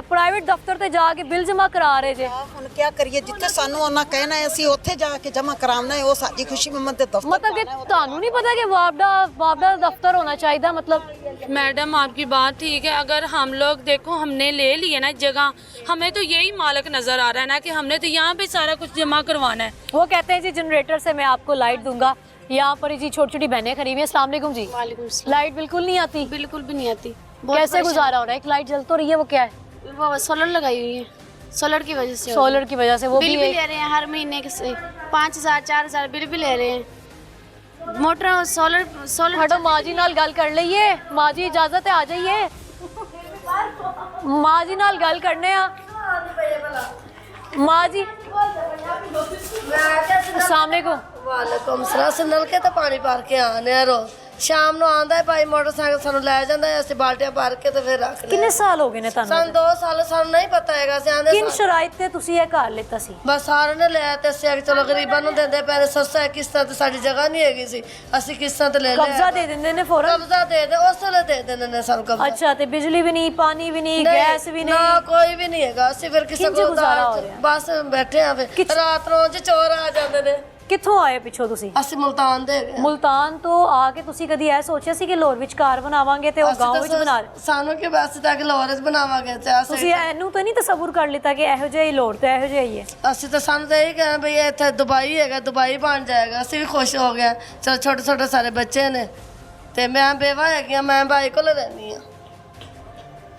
ਪ੍ਰਾਈਵੇਟ ਦਫ਼ਤਰ ਤੇ ਜਾ ਕੇ ਬਿੱਲ ਜਮ੍ਹਾਂ ਕਰਾ ਰਹੇ ਜੇ। ਹੁਣ ਕੀ ਕਰੀਏ, ਜਿੱਥੇ ਸਾਨੂੰ ਉਹਨਾਂ ਕਹਿਣਾ ਹੈ ਅਸੀਂ ਉੱਥੇ ਜਾ ਕੇ ਜਮ੍ਹਾਂ ਕਰਾਉਣਾ ਹੈ, ਉਹ ਸਾਡੀ ਖੁਸ਼ੀ ਮਮਨ ਤੇ ਦਫ਼ਤਰ मतलब कि ਤੁਹਾਨੂੰ नहीं पता कि वापडा ਦਾ दफ्तर होना चाहिए? मतलब मैडम आपकी बात ठीक है, अगर हम लोग देखो हमने ले लिए ना जगह, हमें तो यही मालिक नज़र आ रहा है ना कि हमने तो यहाँ पे सारा कुछ जमा करवाना है। वो कहते हैं जी जनरेटर से मैं आपको लाइट दूंगा, यहाँ पर जी छोटी छोटी बहनें खड़ी हुई हैं। अस्सलाम वालेकुम जी। वालेकुम लाइट बिल्कुल नहीं आती? बिल्कुल भी नहीं आती। कैसे गुजारा हो रहा है? एक लाइट जल तो रही है, वो क्या है? वो सोलर लगाई हुई है, सोलर की वजह से। सोलर की वजह से वो बिल भी भी ले रहे हैं हर महीने के 5,000 4,000 बिल भी ले रहे हैं। मोटर सोलर सोलर हटो, माँ जी नाल गल कर लईए। माँ जी इजाजत है, आ जाइए। माँ जी नाल गल करने आ। माँ जी अस्सलाम वालेकुम। वालेकुम सलाम। नलके तो पानी भर के आने रोज, शाम ਨੂੰ ਆਂਦਾ ਹੈ ਭਾਈ ਮੋਟਰਸਾਈਕਲ ਸਾਨੂੰ ਲੈ ਜਾਂਦਾ ਹੈ, ਅਸੀਂ ਬਾਲਟੀਆਂ ਭਰ ਕੇ ਤੇ ਫਿਰ ਰੱਖ ਕਿੰਨੇ ਸਾਲ ਹੋ ਗਏ ਨੇ ਤੁਹਾਨੂੰ? ਸਾਨੂੰ 2 ਸਾਲ, ਸਾਨੂੰ ਨਹੀਂ ਪਤਾ ਹੈਗਾ। ਅਸੀਂ ਆਂਦੇ ਕਿਨ ਸ਼ਰਾਇਤ ਤੇ ਤੁਸੀਂ ਇਹ ਘਰ ਲਿੱਤਾ ਸੀ? ਬਸ ਸਾਰਿਆਂ ਨੇ ਲਿਆ ਤੇ ਅਸੀਂ ਚਲੋ ਗਰੀਬਾਂ ਨੂੰ ਦਿੰਦੇ ਪਏ, ਸਸਤਾ ਹੈ, ਕਿਸ਼ਤਾਂ ਤੇ ਸਾਡੀ ਜਗ੍ਹਾ ਨਹੀਂ ਹੈਗੀ ਸੀ, ਅਸੀਂ ਕਿਸ਼ਤਾਂ ਤੇ ਲੈ ਲਿਆ। ਕਬਜ਼ਾ ਦੇ ਦਿੰਦੇ ਨੇ ਫੌਰਨ? ਕਬਜ਼ਾ ਦੇ ਦੇ, ਉਸ ਵੇਲੇ ਦੇ ਦਿੰਦੇ ਨੇ ਸਾਨੂੰ ਕਬਜ਼ਾ। अच्छा, तो बिजली भी नहीं, पानी भी नहीं, गैस भी ਨਾ नहीं? ਕੋਈ ਵੀ ਨਹੀਂ ਹੈਗਾ। ਅਸੀਂ ਫਿਰ ਕਿਸੇ ਕਿੰਝ ਕੋਲ ਗੁਜ਼ਾਰਾ ਹੋ ਰਿਹਾ? ਬਸ ਬੈਠੇ ਆ, ਫਿਰ ਰਾਤ ਨੂੰ ਜੀ ਚੋਰ ਆ ਜਾਂਦੇ ਨੇ। ਕਿੱਥੋਂ ਆਏ ਪਿੱਛੋਂ ਤੁਸੀਂ? ਅਸੀਂ ਮੁਲਤਾਨ ਦੇ ਹੈਗੇ। ਮੁਲਤਾਨ ਤੋਂ ਆ ਕੇ ਤੁਸੀਂ ਕਦੀ ਇਹ ਸੋਚਿਆ ਸੀ ਕਿ ਲਾਹੌਰ ਵਿੱਚ ਘਰ ਬਣਾਵਾਂਗੇ ਤੇ ਉਹ ਅਸੀਂ ਗਾਉਂ ਤਾਂ ਵਿੱਚ ਬਣਾ ਰਹੇ? ਸਾਨੂੰ ਕਿ ਬਸ ਤਾਂ ਕਿ ਲਾਹੌਰ ਵਿੱਚ ਬਣਾਵਾਂਗੇ ਤੇ ਤੁਸੀਂ ਇਹਨੂੰ ਤਾਂ ਨਹੀਂ ਤਸੱਵੁਰ ਕਰ ਲਿੱਤਾ ਕਿ ਇਹੋ ਜਿਹਾ ਹੀ ਲਾਹੌਰ ਤੇ ਇਹੋ ਜਿਹਾ ਹੀ ਹੈ? ਅਸੀਂ ਤਾਂ ਸਾਨੂੰ ਤਾਂ ਇਹ ਕਹਿਣਾ ਬਈ ਇੱਥੇ ਦੁਬਈ ਹੈਗਾ, ਦੁਬਈ ਬਣ ਜਾਏਗਾ, ਅਸੀਂ ਵੀ ਖੁਸ਼ ਹੋ ਗਏ। ਚਲ ਛੋਟੇ ਛੋਟੇ ਸਾਰੇ ਬੱਚੇ ਨੇ ਤੇ ਮੈਂ ਬੇਵਾ ਹੈਗੀ ਆ, ਮੈਂ ਭਾਈ ਕੋਲ ਰਹਿੰਦੀ ਆ।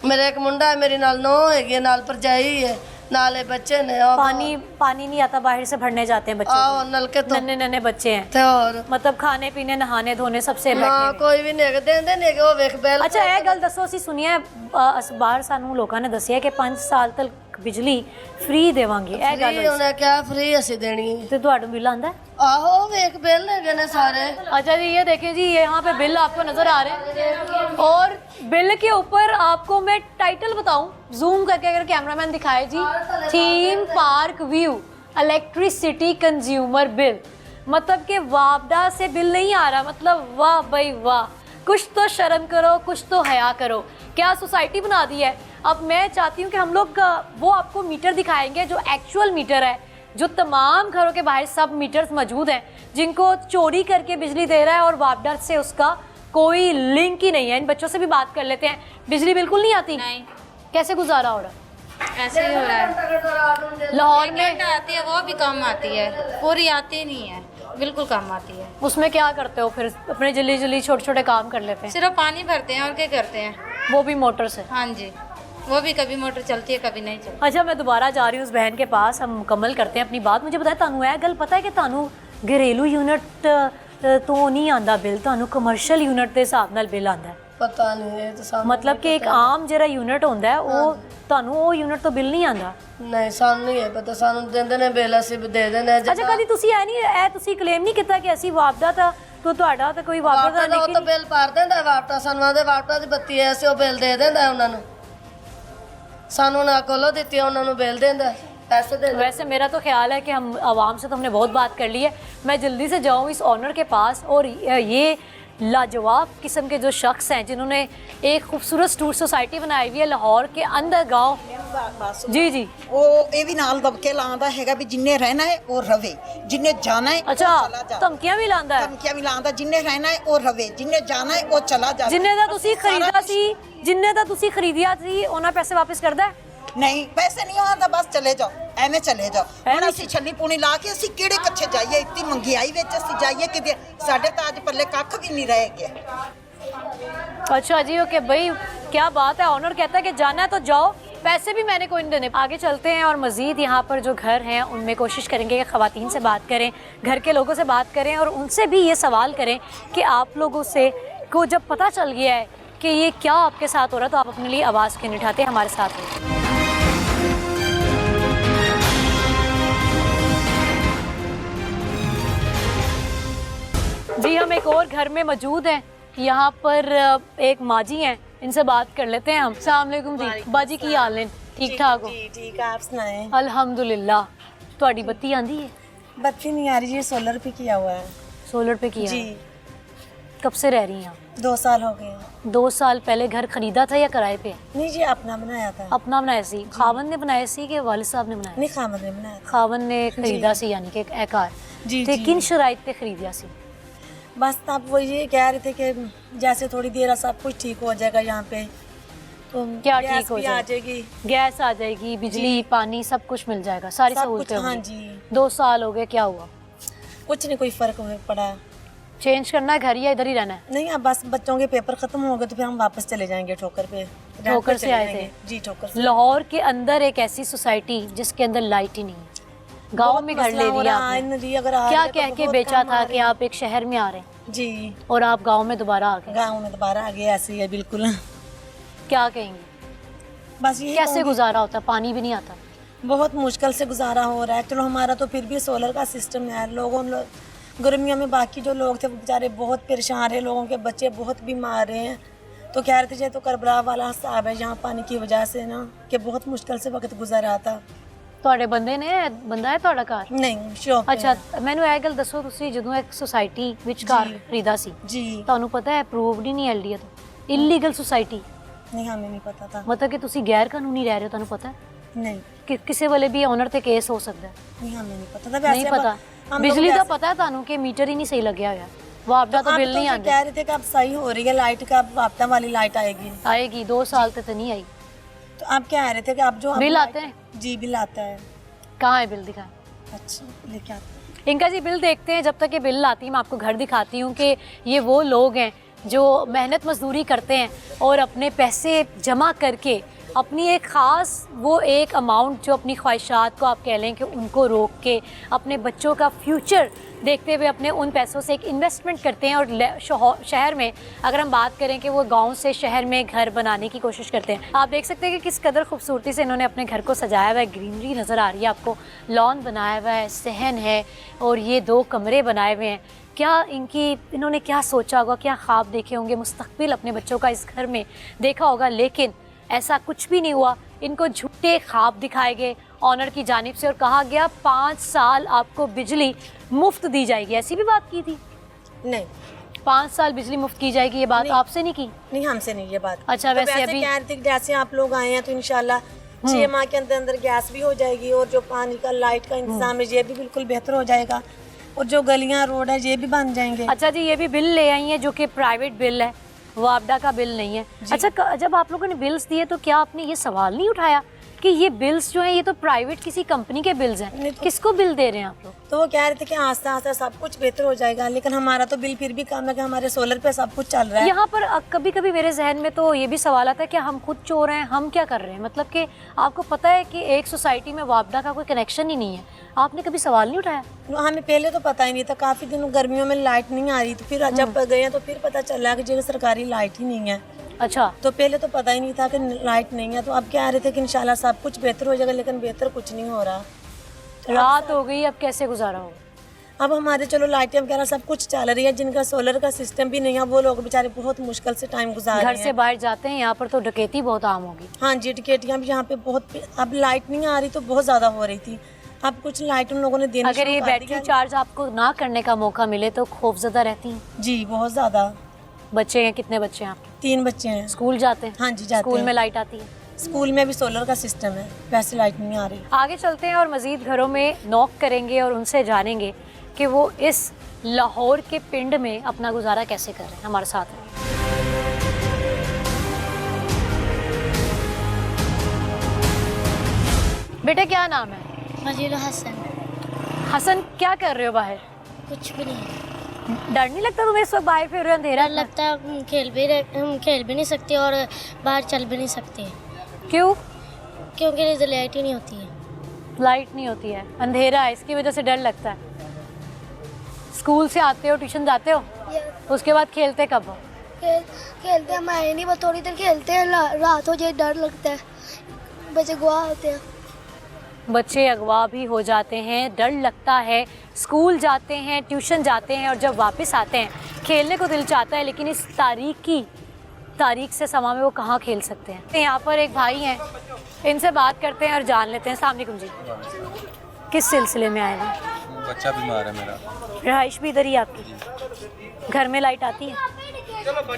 ਮੇਰਾ ਇੱਕ ਮੁੰਡਾ ਹੈ, ਮੇਰੀ ਨਾਲ ਨੌ ਹੈਗੀ ਹੈ, ਨਾਲ ਭਰਜਾਈ ਹੈ, नाले बच्चे ने। पानी नहीं आता, बाहर से भरने जाते हैं बच्चे, नलके तो नन्हे नन्हे बच्चे हैं तो और मतलब खाने पीने नहाने धोने सबसे हाँ, कोई भी नहीं देंदे नहीं वो वेख बैल। अच्छा ਇਹ ਗੱਲ ਦੱਸੋ, ਅਸੀਂ ਸੁਣਿਆ ਅਖਬਾਰ ਸਾਨੂੰ ਲੋਕਾਂ ਨੇ ਦੱਸਿਆ ਕਿ 5 ਸਾਲ ਤੱਕ ਬਿਜਲੀ ਫ੍ਰੀ ਦੇਵਾਂਗੇ, ਇਹ ਗੱਲ ਹੋਈ? ਉਹਨੇ ਕਿਹਾ ਫ੍ਰੀ ਅਸੀਂ ਦੇਣੀ ਹੈ। ਤੇ ਤੁਹਾਨੂੰ ਬਿੱਲ ਆਂਦਾ? आहो वेख बिल लगे ने सारे। अच्छा जी, ये देखें जी, यहाँ पे बिल आपको नजर आ रहे हैं और बिल के ऊपर आपको मैं टाइटल बताऊं, जूम करके अगर कैमरामैन दिखाए जी, theme park view electricity consumer bill, मतलब कि वापडा से बिल नहीं आ रहा। मतलब वाह भाई वाह, कुछ तो शर्म करो, कुछ तो हया करो, क्या सोसाइटी बना दी है। अब मैं चाहती हूँ कि हम लोग वो आपको मीटर दिखाएंगे जो एक्चुअल मीटर है, जो तमाम घरों के बाहर सब मीटर्स मौजूद हैं, जिनको चोरी करके बिजली दे रहा है और वापडा से उसका कोई लिंक ही नहीं है। इन बच्चों से भी बात कर लेते हैं। बिजली बिल्कुल नहीं आती? नहीं। कैसे गुजारा हो रहा है? ऐसे ही हो रहा है। लाहौर में आती है, वो भी कम आती है, पूरी आती नहीं है, बिल्कुल कम आती है। उसमें क्या करते हो फिर? अपने जल्दी जल्दी छोटे छोटे काम कर लेते हैं? सिर्फ पानी भरते हैं और क्या करते हैं, वो भी मोटर से? हाँ जी, वो भी कभी मोटर चलती है कभी नहीं चलती। अच्छा, मैं दोबारा जा रही हूँ उस बहन के पास, हम मुकम्मल करते हैं अपनी बात। मुझे बताया, तानू यह गल पता है कि तानू घरेलू यूनिट तो नहीं आंदा बिल, तानू कमर्शियल यूनिट के हिसाब नाल बिल आंदा है? पता नहीं है तो मतलब कि एक आम जरा यूनिट होंदा है, वो तानू वो यूनिट तो बिल नहीं आंदा? नहीं, सानू नहीं है पता, सानू देंदे ने बिल, ਅਸੀਂ ਵੀ ਦੇ ਦਿੰਦੇ। अच्छा, कदी ਤੁਸੀਂ ਇਹ ਨਹੀਂ ਇਹ ਤੁਸੀਂ ਕਲੇਮ ਨਹੀਂ ਕੀਤਾ ਕਿ ਅਸੀਂ ਵਾਪਦਾ ਤਾਂ ਤੁਹਾਡਾ ਤਾਂ ਕੋਈ ਵਾਪਦਾ ਦਾ ਉਹ ਤਾਂ ਬਿੱਲ ਭਰ ਦਿੰਦਾ ਵਾਪਟਾ, ਸਾਨੂੰ ਆਦੇ ਵਾਪਟਾ ਦੀ ਬੱਤੀ ਐ, ਅਸੀਂ ਉਹ ਬਿੱਲ ਦੇ ਦਿੰਦਾ ਉਹਨਾਂ ਨੂੰ, ਸਾਨੂੰ ਨਾ ਕੋਲੋਂ ਦਿੱਤੀ ਉਹਨਾਂ ਨੂੰ ਬਿੱਲ ਦਿੰਦਾ पैसे दे। वैसे मेरा तो ख्याल है कि हम आवाम से तो हमने बहुत बात कर ली है, मैं जल्दी से जाऊँ इस ऑनर के पास और ये लाजवाब किस्म के जो शख्स हैं जिन्होंने एक खूबसूरत स्टूर सोसाइटी बनाई हुई है लाहौर के अंदर गांव। जी जी, वो ये भी नाल दबके लांदा हैगा भी जिन्ने रहना है वो रवे, जिन्ने जाना है अच्छा चला जा। धमकियां भी लांदा है? धमकियां भी लांदा, जिन्ने रहना है वो रवे, जिन्ने जाना है वो चला जा। जिन्ने दा तुसी खरीदा सी, जिन्ने दा तुसी खरीदिया सी ਉਹਨਾਂ ਪੈਸੇ ਵਾਪਸ ਕਰਦਾ? नहीं, पैसे नहीं आंदा, बस चले जाओ, एवें चले जाओ। ਹੁਣ ਅਸੀਂ ਛੱਲੀ ਪੂਣੀ ਲਾ ਕੇ ਅਸੀਂ ਕਿਹੜੇ ਕੱਛੇ ਜਾਈਏ, ਇੱਤੀ ਮੰਗਿਆਈ ਵਿੱਚ ਅਸੀਂ ਜਾਈਏ ਕਿ ਸਾਡੇ ਤਾਂ ਅੱਜ ਪੱਲੇ ਕੱਖ ਵੀ नहीं रह गया। अच्छा जी, ओके भाई, क्या बात है। ऑनर कहता है कि जाना है तो जाओ, पैसे भी मैंने कोई नहीं देने। आगे चलते हैं और मज़ीद यहाँ पर जो घर हैं उनमें कोशिश करेंगे कि ख़वातीन से बात करें, घर के लोगों से बात करें और उनसे भी ये सवाल करें कि आप लोगों से को जब पता चल गया है कि ये क्या आपके साथ हो रहा है तो आप अपने लिए आवाज़ क्यों नहीं उठाते? हमारे साथ हो। जी, हम एक और घर में मौजूद हैं। यहाँ पर एक माजी हैं, इनसे बात कर लेते हैं हम। अस्सलाम वालेकुम जी, बाजी की हाल है? ठीक ठाक हो? ठीक है, आप सुनाएं? अल्हम्दुलिल्लाह। ਤੁਹਾਡੀ ਬੱਤੀ आंदी है? बत्ती नहीं आ रही जी, सोलर पे किया हुआ है। सोलर पे किया जी। है? कब से रह रही हैं आप? 2 साल हो गए। 2 साल पहले घर खरीदा था या किराए पे? नहीं जी, अपना बनाया था। अपना बनाया सी? खावन ने बनाया सी कि वालिद साहब ने बनाया? नहीं, खावन ने बनाया था। खावन ने खरीदा सी, यानी कि एक कार। जी, ते जी। किन शराइत पे खरीदिया सी? बस आप वो ये कह रहे थे कि जैसे थोड़ी देर सब कुछ ठीक हो जाएगा यहाँ पे, तो क्या गैस ठीक हो भी आ जाएगी, गैस आ जाएगी, बिजली पानी सब कुछ मिल जाएगा, सारी सब सहूलतें कुछ। हाँ होंगी। जी। 2 साल हो गए, क्या हुआ? कुछ नहीं, कोई फर्क नहीं पड़ा। चेंज करना है घर या इधर ही रहना है? नहीं, अब बस बच्चों के पेपर खत्म हो गए तो फिर हम वापस चले जाएंगे ठोकर पे। ठोकर से आए थे? जी, ठोकर से। लाहौर के अंदर एक ऐसी सोसाइटी जिसके अंदर लाइट ही नहीं है, गांव में घर ले लिया आपने। क्या कह के बेचा था कि आप एक शहर में आ रहे हैं जी और आप गांव में दोबारा आ गए? गांव में दोबारा आ गए, ऐसे ही है बिल्कुल। क्या कहेंगे? बस ये कैसे गुजारा होता? पानी भी नहीं आता? बहुत मुश्किल से गुजारा हो रहा है। चलो हमारा तो फिर भी सोलर का सिस्टम है। गर्मियों में बाकी जो लोग थे वो बेचारे बहुत परेशान रहे, लोगों के बच्चे बहुत बीमार रहे हैं, तो कह रहे थे ये तो करबला वाला हिसाब है यहाँ पानी की वजह से ना, कि बहुत मुश्किल से वक्त गुजारा था। ਤੁਹਾਡੇ ਬੰਦੇ ਨੇ ਬੰਦਾ ਹੈ ਤੁਹਾਡਾ ਘਰ? ਨਹੀਂ, ਸ਼ੌਪ। ਅੱਛਾ, ਮੈਨੂੰ ਇਹ ਗੱਲ ਦੱਸੋ, ਤੁਸੀਂ ਜਦੋਂ ਇੱਕ ਸੁਸਾਇਟੀ ਵਿੱਚ ਘਰ ਖਰੀਦਾ ਸੀ जी, ਤੁਹਾਨੂੰ ਪਤਾ ਹੈ ਅਪਰੂਵਡ ਹੀ ਨਹੀਂ ਐਲਡੀਏ ਤੋਂ, ਇਲੀਗਲ ਸੁਸਾਇਟੀ, नहीं हमें नहीं पता था। ਮਤਲਬ ਕਿ ਤੁਸੀਂ ਗੈਰ ਕਾਨੂੰਨੀ ਰਹਿ ਰਹੇ ਹੋ, ਤੁਹਾਨੂੰ ਪਤਾ ਹੈ नहीं, ਕਿ ਕਿਸੇ ਵੇਲੇ ਵੀ ਓਨਰ ਤੇ ਕੇਸ ਹੋ ਸਕਦਾ ਹੈ? नहीं हमें नहीं पता था। नहीं वैसे पता। बिजली का पता है तानू कि मीटर ही नहीं सही लग गया वापडा तो बिल नहीं कह रहे थे कि अब सही हो रही है लाइट का, अब वापडा वाली लाइट आएगी 2 साल तक तो नहीं आई। तो आप कह रहे थे कि अब जो बिल आते हैं? जी बिल आता है। कहाँ है बिल? दिखाएं। अच्छा लेके आते हैं। इनका जी बिल देखते हैं। जब तक ये बिल आती है मैं आपको घर दिखाती हूँ कि ये वो लोग हैं जो मेहनत मजदूरी करते हैं और अपने पैसे जमा करके अपनी एक ख़ास वो एक अमाउंट जो अपनी ख्वाहिशात को आप कह लें कि उनको रोक के अपने बच्चों का फ्यूचर देखते हुए अपने उन पैसों से एक इन्वेस्टमेंट करते हैं। और शहर में अगर हम बात करें कि वो गांव से शहर में घर बनाने की कोशिश करते हैं। आप देख सकते हैं कि किस कदर खूबसूरती से इन्होंने अपने घर को सजाया हुआ है। ग्रीनरी नज़र आ रही है आपको, लॉन बनाया हुआ है, सहन है और ये 2 कमरे बनाए हुए हैं। क्या इन्होंने क्या सोचा होगा, क्या ख्वाब देखे होंगे, मुस्तकबिल अपने बच्चों का इस घर में देखा होगा, लेकिन ऐसा कुछ भी नहीं हुआ। इनको झूठे ख्वाब दिखाए गए ऑनर की जानिब से और कहा गया 5 साल आपको बिजली मुफ्त दी जाएगी। ऐसी भी बात की थी? नहीं, 5 साल बिजली मुफ्त की जाएगी, ये बात आपसे नहीं की? नहीं, हमसे नहीं ये बात। अच्छा, तो वैसे अभी कह रहे थे जैसे आप लोग आए हैं तो इंशाल्लाह 6 माह के अंदर अंदर गैस भी हो जाएगी और जो पानी का लाइट का इंतजाम है ये भी बिल्कुल बेहतर हो जाएगा और जो गलियां रोड है ये भी बन जाएंगे। अच्छा जी, ये भी बिल ले आई हैं जो कि प्राइवेट बिल है, वापडा का बिल नहीं है। अच्छा, जब आप लोगों ने बिल्स दिए तो क्या आपने ये सवाल नहीं उठाया कि ये बिल्स जो हैं ये तो प्राइवेट किसी कंपनी के बिल्स हैं, किसको बिल दे रहे हैं आप लोग? तो वो कह रहे थे कि आस्ता आस्ता सब कुछ बेहतर हो जाएगा, लेकिन हमारा तो बिल फिर भी कम है कि हमारे सोलर पे सब कुछ चल रहा है। यहाँ पर कभी कभी मेरे जहन में तो ये भी सवाल आता है कि हम खुद चोर हैं, हम क्या कर रहे हैं? मतलब कि आपको पता है कि एक सोसाइटी में वापडा का कोई कनेक्शन ही नहीं है, आपने कभी सवाल नहीं उठाया? हमें पहले तो पता ही नहीं था, काफ़ी दिनों गर्मियों में लाइट नहीं आ रही थी, फिर जब गए तो फिर पता चला कि जगह सरकारी लाइट ही नहीं है। अच्छा, तो पहले तो पता ही नहीं था कि लाइट नहीं है। तो अब कह रहे थे कि इंशाल्लाह सब कुछ बेहतर हो जाएगा, लेकिन बेहतर कुछ नहीं हो रहा। रात हो गई, अब कैसे गुजारा होगा? अब हमारे चलो लाइटें वगैरह सब कुछ चल रही है, जिनका सोलर का सिस्टम भी नहीं है वो लोग बेचारे बहुत मुश्किल से टाइम गुजार रहे हैं। घर से बाहर जाते हैं, यहाँ पर तो डकैती बहुत आम होगी। हाँ जी, डकैतियाँ भी यहाँ पे बहुत। अब लाइट नहीं आ रही तो बहुत ज़्यादा हो रही थी, अब कुछ लाइट उन लोगों ने देना। अगर ये बैटरी चार्ज आपको ना करने का मौका मिले तो खौफजदा रहती हैं? जी बहुत ज़्यादा। बच्चे हैं? कितने बच्चे हैं आपके? 3 बच्चे हैं। स्कूल जाते हैं? हाँ जी जाते हैं। स्कूल में लाइट आती है? स्कूल में भी सोलर का सिस्टम है, वैसे लाइट नहीं आ रही। आगे चलते हैं और मज़ीद घरों में नॉक करेंगे और उनसे जानेंगे कि वो इस लाहौर के पिंड में अपना गुजारा कैसे कर रहे हैं। हमारे साथ हैं। बेटा क्या नाम है? मजीद हसन। हसन, क्या कर रहे हो बाहर? कुछ भी नहीं। डर नहीं लगता तुम्हें इस वक्त बाहर फिर रहे हो, अंधेरा लगता है? हम खेल भी नहीं सकते और बाहर चल भी नहीं सकते। क्यों? क्योंकि इधर लाइट ही नहीं होती है। लाइट नहीं होती है, अंधेरा है, इसकी वजह से डर लगता है। स्कूल से आते हो, ट्यूशन जाते हो, उसके बाद खेलते कब हो? खेलते हम आए नहीं, बस थोड़ी देर खेलते हैं, रात हो जाए डर लगता है, बच्चे अगवा होते हैं। बच्चे अगवा भी हो जाते हैं, डर लगता है। स्कूल जाते हैं, ट्यूशन जाते हैं और जब वापस आते हैं खेलने को दिल चाहता है, लेकिन इस तारीख से समा में वो कहाँ खेल सकते हैं। यहाँ पर एक भाई हैं, इनसे बात करते हैं और जान लेते हैं। अस्सलाम वालेकुम जी, किस सिलसिले में आए हैं? बच्चा बीमार है मेरा। रहाइश भी इधर ही आपकी? घर में लाइट आती है?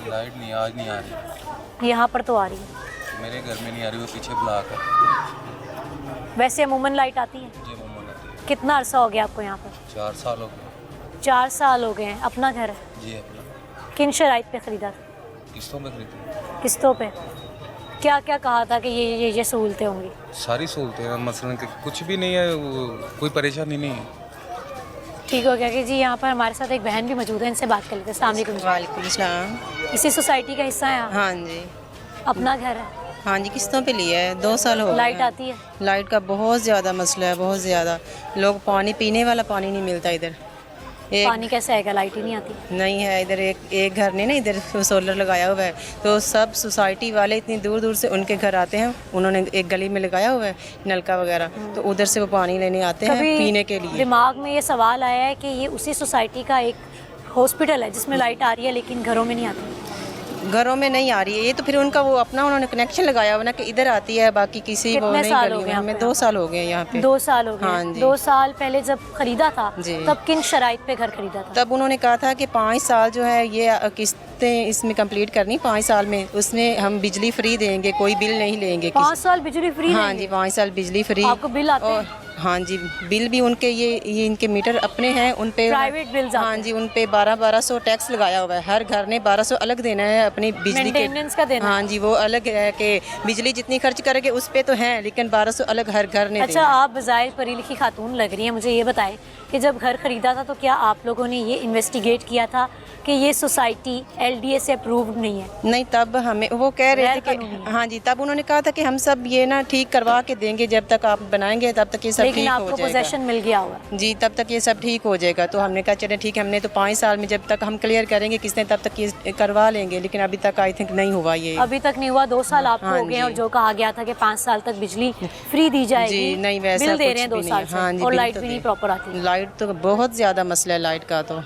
लाइट नहीं, आज नहीं आ रही। यहाँ पर तो आ रही है। मेरे घर में नहीं आ रही, वो पीछे ब्लॉक है। वैसे अमूमन लाइट आती है? जी अमूमन आती है। कितना अरसा हो गया आपको यहाँ पर? 4 साल हो गए। 4 साल हो गए हैं। अपना घर है? जी अपना। किन शराइत पे ख़रीदा था? किस्तों में खरीदी। किस्तों पे? क्या क्या कहा था कि ये सहूलतें होंगी? सारी सहूलतें हैं, मसलन कुछ भी नहीं है, कोई परेशानी नहीं है। ठीक हो गया कि जी यहाँ पर हमारे साथ एक बहन भी मौजूद है, इनसे बात कर लेते हैं। अस्सलाम वालेकुम। वालेकुम सलाम। इसी सोसाइटी का हिस्सा है आप? हाँ जी। अपना घर है? हाँ जी, किस्तों पे लिया है, 2 साल हो गए। लाइट आती है? लाइट का बहुत ज़्यादा मसला है, बहुत ज़्यादा। लोग पानी पीने वाला पानी नहीं मिलता इधर। पानी कैसे आएगा, लाइट ही नहीं आती? नहीं है इधर। एक घर ने ना इधर सोलर लगाया हुआ है, तो सब सोसाइटी वाले इतनी दूर दूर से उनके घर आते हैं, उन्होंने एक गली में लगाया हुआ है नलका वगैरह, तो उधर से वो पानी लेने आते हैं पीने के लिए। दिमाग में ये सवाल आया है कि ये उसी सोसाइटी का एक हॉस्पिटल है जिसमें लाइट आ रही है लेकिन घरों में नहीं आती? घरों में नहीं आ रही है, ये तो फिर उनका वो अपना उन्होंने कनेक्शन लगाया हुआ ना कि इधर आती है, बाकी किसी वो नहीं गली। हमें 2 साल हो गए यहाँ पे। 2 साल हो गए? हाँ जी। 2 साल पहले जब खरीदा था तब किन शराइत पे घर खरीदा था? तब उन्होंने कहा था कि 5 साल जो है ये किस्तें इसमें कंप्लीट करनी, 5 साल में उसमें हम बिजली फ्री देंगे, कोई बिल नहीं लेंगे। 5 साल बिजली फ्री? हाँ जी, 5 साल बिजली फ्री। आपको बिल आते हैं? हाँ जी, बिल भी उनके ये इनके मीटर अपने हैं, उन पे प्राइवेट बिल्स हाँ जी, उन पे 1200 टैक्स लगाया हुआ है। हर घर ने 1200 अलग देना है अपनी बिजली के, मेंटेनेंस का देना। हाँ जी, वो अलग है कि बिजली जितनी खर्च करेंगे उस पे तो है, लेकिन 1200 अलग हर घर ने अच्छा, आप बज़ाहिर पढ़ी लिखी खातून लग रही हैं, मुझे ये बताएं कि जब घर ख़रीदा था तो क्या आप लोगों ने ये इन्वेस्टिगेट किया था कि ये सोसाइटी LDA से अप्रूव्ड नहीं है? नहीं, तब हमें वो कह रहे थे कि हाँ जी, तब उन्होंने कहा था कि हम सब ये ना ठीक करवा के देंगे, जब तक आप बनाएंगे तब तक ये सब लेकिन ठीक हो आपको जाएगा। पोजेशन मिल गया होगा जी, तब तक ये सब ठीक हो जाएगा। तो हमने कहा चले ठीक है, हमने तो 5 साल में जब तक हम क्लियर करेंगे किसने तब तक ये करवा लेंगे, लेकिन अभी तक आई थिंक नहीं हुआ ये। अभी तक नहीं हुआ। 2 साल आपको हाँ हो गए जी। और जो कहा गया था कि 5 साल तक बिजली फ्री दी जाएगी, जी नहीं, वैसा बिल दे कुछ रहे हैं भी 2 नहीं साल है। से, हाँ जी, और बिल लाइट तो भी नहीं दे- प्रॉपर आती है। लाइट तो बहुत ज़्यादा मसला है लाइट का, तो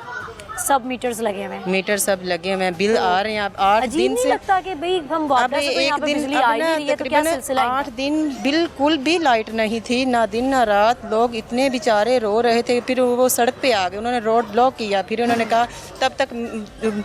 सब मीटर्स लगे हुए हैं, मीटर सब लगे हुए हैं, बिल आ रहे हैं। अब 8 अजीब दिन नहीं से लगता कि भाई हम अब वापस से तो यहाँ एक पे दिन बिजली अब आ ही ना नहीं रही है, तो क्या तकरीबन सिलसिला है? 8 दिन बिल्कुल भी लाइट नहीं थी, ना दिन ना रात। लोग इतने बेचारे रो रहे थे। फिर वो सड़क पे आ गए, उन्होंने रोड ब्लॉक किया। फिर उन्होंने कहा तब तक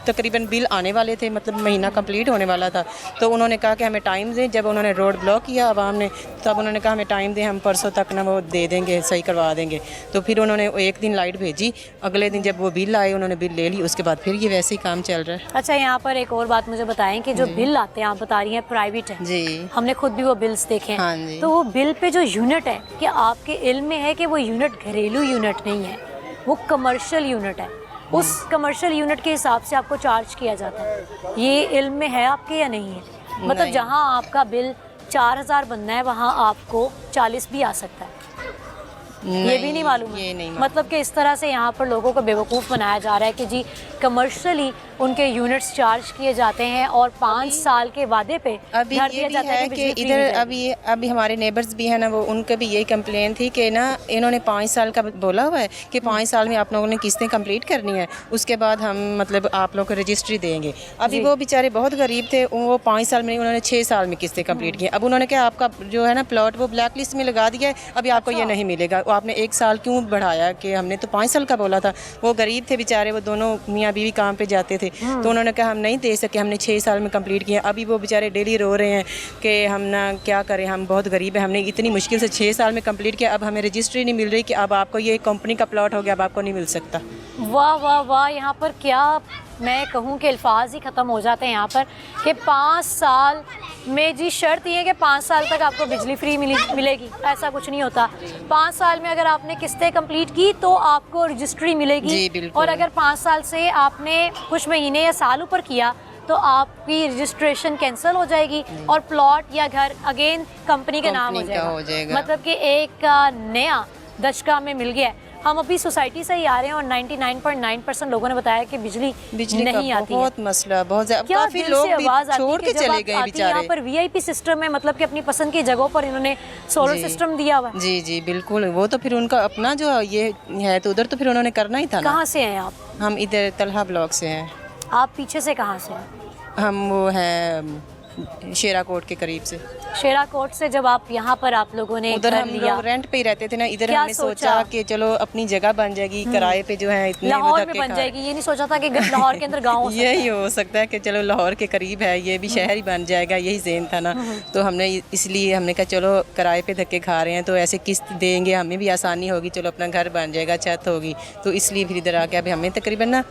तकरीबन बिल आने वाले थे, मतलब महीना कंप्लीट होने वाला था। तो उन्होंने कहा कि हमें टाइम दें। जब उन्होंने रोड ब्लॉक किया आवाम ने, तब उन्होंने कहा हमें टाइम दें, हम परसों तक ना वो दे देंगे, सही करवा देंगे। तो फिर उन्होंने एक दिन लाइट भेजी, अगले दिन जब वो बिल आए उन्होंने बिल ले ली, उसके बाद फिर ये वैसे ही काम चल रहा है। अच्छा, यहाँ पर एक और बात मुझे बताएं कि जो बिल आते हैं, आप बता रही हैं प्राइवेट है जी, हमने खुद भी वो बिल्स देखे हैं। हाँ जी। तो वो बिल पे जो यूनिट है, क्या आपके इल्म में है कि वो यूनिट घरेलू यूनिट नहीं है, वो कमर्शियल यूनिट है? उस कमर्शियल यूनिट के हिसाब से आपको चार्ज किया जाता है। ये इल्म में है आपके या नहीं है? मतलब नहीं। जहाँ आपका बिल 4000 बनना है वहाँ आपको 40 भी आ सकता है। ये भी नहीं मालूम है? ये नहीं मालूम। मतलब कि इस तरह से यहाँ पर लोगों को बेवकूफ़ बनाया जा रहा है कि जी कमर्शियली उनके यूनिट्स चार्ज किए जाते हैं और 5 साल के वादे पे अभी घर ये दिया भी जाता है कि कि बिजली फ्री इधर दी जाएगी। अभी हमारे नेबर्स भी है ना, वो उनका भी यही कंप्लेन थी कि ना इन्होंने 5 साल का बोला हुआ है कि 5 साल में आप लोगों ने किस्तें कंप्लीट करनी है, उसके बाद हम मतलब आप लोग को रजिस्ट्री देंगे। अभी वो बेचारे बहुत गरीब थे, वो 5 साल में नहीं, उन्होंने 6 साल में किस्तें कंप्लीट की। अब उन्होंने क्या आपका जो है ना प्लॉट वो ब्लैक लिस्ट में लगा दिया है, अभी आपको ये नहीं मिलेगा। वो आपने 1 साल क्यों बढ़ाया कि हमने तो 5 साल का बोला था। वो गरीब थे बेचारे, वो दोनों मियाँ बीवी काम पे जाते थे, तो उन्होंने कहा हम नहीं दे सके, हमने 6 साल में कंप्लीट किया। अभी वो बेचारे डेली रो रहे हैं कि हम ना क्या करें, हम बहुत गरीब हैं, हमने इतनी मुश्किल से 6 साल में कंप्लीट किया, अब हमें रजिस्ट्री नहीं मिल रही कि अब आपको ये कंपनी का प्लॉट हो गया, अब आपको नहीं मिल सकता। वाह वाह वाह, यहाँ पर क्या मैं कहूँ कि अल्फाज ही ख़त्म हो जाते हैं यहाँ पर कि 5 साल में जी शर्त ये है कि 5 साल तक आपको बिजली फ्री मिलेगी। ऐसा कुछ नहीं होता। 5 साल में अगर आपने किस्तें कंप्लीट की तो आपको रजिस्ट्री मिलेगी। जी, बिल्कुल। और अगर 5 साल से आपने कुछ महीने या साल ऊपर किया तो आपकी रजिस्ट्रेशन कैंसिल हो जाएगी और प्लॉट या घर अगेन कंपनी के नाम हो कंपनी का हो जाएगा। जाएगा। मतलब कि एक नया दशका में मिल गया है। हम अभी सोसाइटी से ही आ रहे हैं और 99.9% लोगों ने बताया कि बिजली नहीं का आती है। बहुत मसला, बहुत ज्यादा। क्या काफी दिल लोग से भी आवाज़ आती छोड़ है के कि जब चले आप गए आती हैं, यहाँ बेचारे। पर VIP सिस्टम है, मतलब कि अपनी पसंद की जगहों पर इन्होंने सोलर जी। सिस्टम दिया हुआ है। जी जी बिल्कुल, वो तो फिर उनका अपना जो ये है, तो उधर तो फिर उन्होंने करना ही था ना। कहाँ से हैं आप? हम इधर तलहा ब्लॉक से हैं। आप पीछे से कहाँ से हैं? हम वो हैं शेरा कोट के करीब से। शेरा कोट से जब आप यहाँ पर आप लोगों ने उधर घर हम लिया, लोग रेंट पे ही रहते थे ना, इधर क्या हमने सोचा कि चलो अपनी जगह बन जाएगी, किराए पे जो है इतने लाहौर में धक्के बन खा- जाएगी। ये नहीं सोचा था कि लाहौर के अंदर गाँव हो सकता है। यही हो सकता है कि चलो लाहौर के करीब है, ये भी शहर ही बन जाएगा, यही ज़हन था ना। तो हमने इसलिए हमने कहा चलो किराए पे धक्के खा रहे हैं तो ऐसे किस्त देंगे, हमें भी आसानी होगी, चलो अपना घर बन जाएगा, छत होगी। तो इसलिए फिर इधर आ गया। अभी हमें तकरीबन ना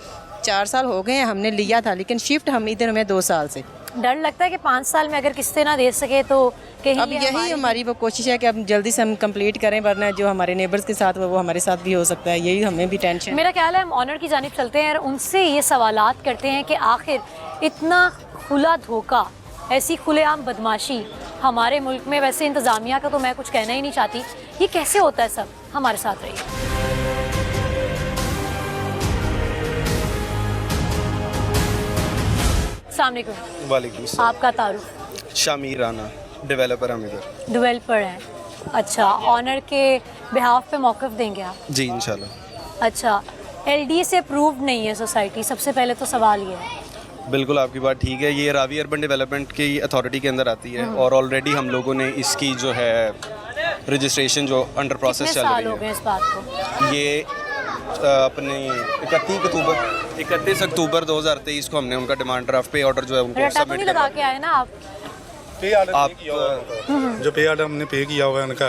4 साल हो गए हैं, हमने लिया था, लेकिन शिफ्ट हम इधर में 2 साल से। डर लगता है कि 5 साल में अगर किस्तें ना दे सके तो कहीं अब यही हमारी वो कोशिश है कि अब जल्दी से हम कंप्लीट करें, वरना जो हमारे नेबर्स के साथ वो हमारे साथ भी हो सकता है। यही हमें भी टेंशन। मेरा ख्याल है हम ऑनर की जानिब चलते हैं और उनसे ये सवालात करते हैं कि आखिर इतना खुला धोखा, ऐसी खुलेआम बदमाशी हमारे मुल्क में, वैसे इंतज़ामिया का तो मैं कुछ कहना ही नहीं चाहती, ये कैसे होता है? सब हमारे साथ रहिए। अस्सलाम वालेकुम। वालेकुम सलाम। आपका तारुफ? शामिर राना, डेवलपर हम इधर। डेवलपर हैं, अच्छा। ऑनर के बिहाफ पे मौक़िफ़ देंगे आप? जी इंशाल्लाह। अच्छा, LDA से अप्रूव्ड नहीं है सोसाइटी, सबसे पहले तो सवाल ये है। बिल्कुल आपकी बात ठीक है, ये रावी अर्बन डेवलपमेंट की अथॉरिटी के अंदर आती है और ऑलरेडी हम लोगों ने इसकी जो है रजिस्ट्रेशन जो अंडर प्रोसेस कितने चल साल रही हो गए है। इस बात को? ये अपने 31 अक्टूबर 2023 को हमने उनका डिमांड ड्राफ्ट पे ऑर्डर जो है उनको रटा तो सबमिट नहीं लगा के आए ना आप? पे आर्डर किया हुआ है, जो पे आर्डर हमने पे किया हुआ है उनका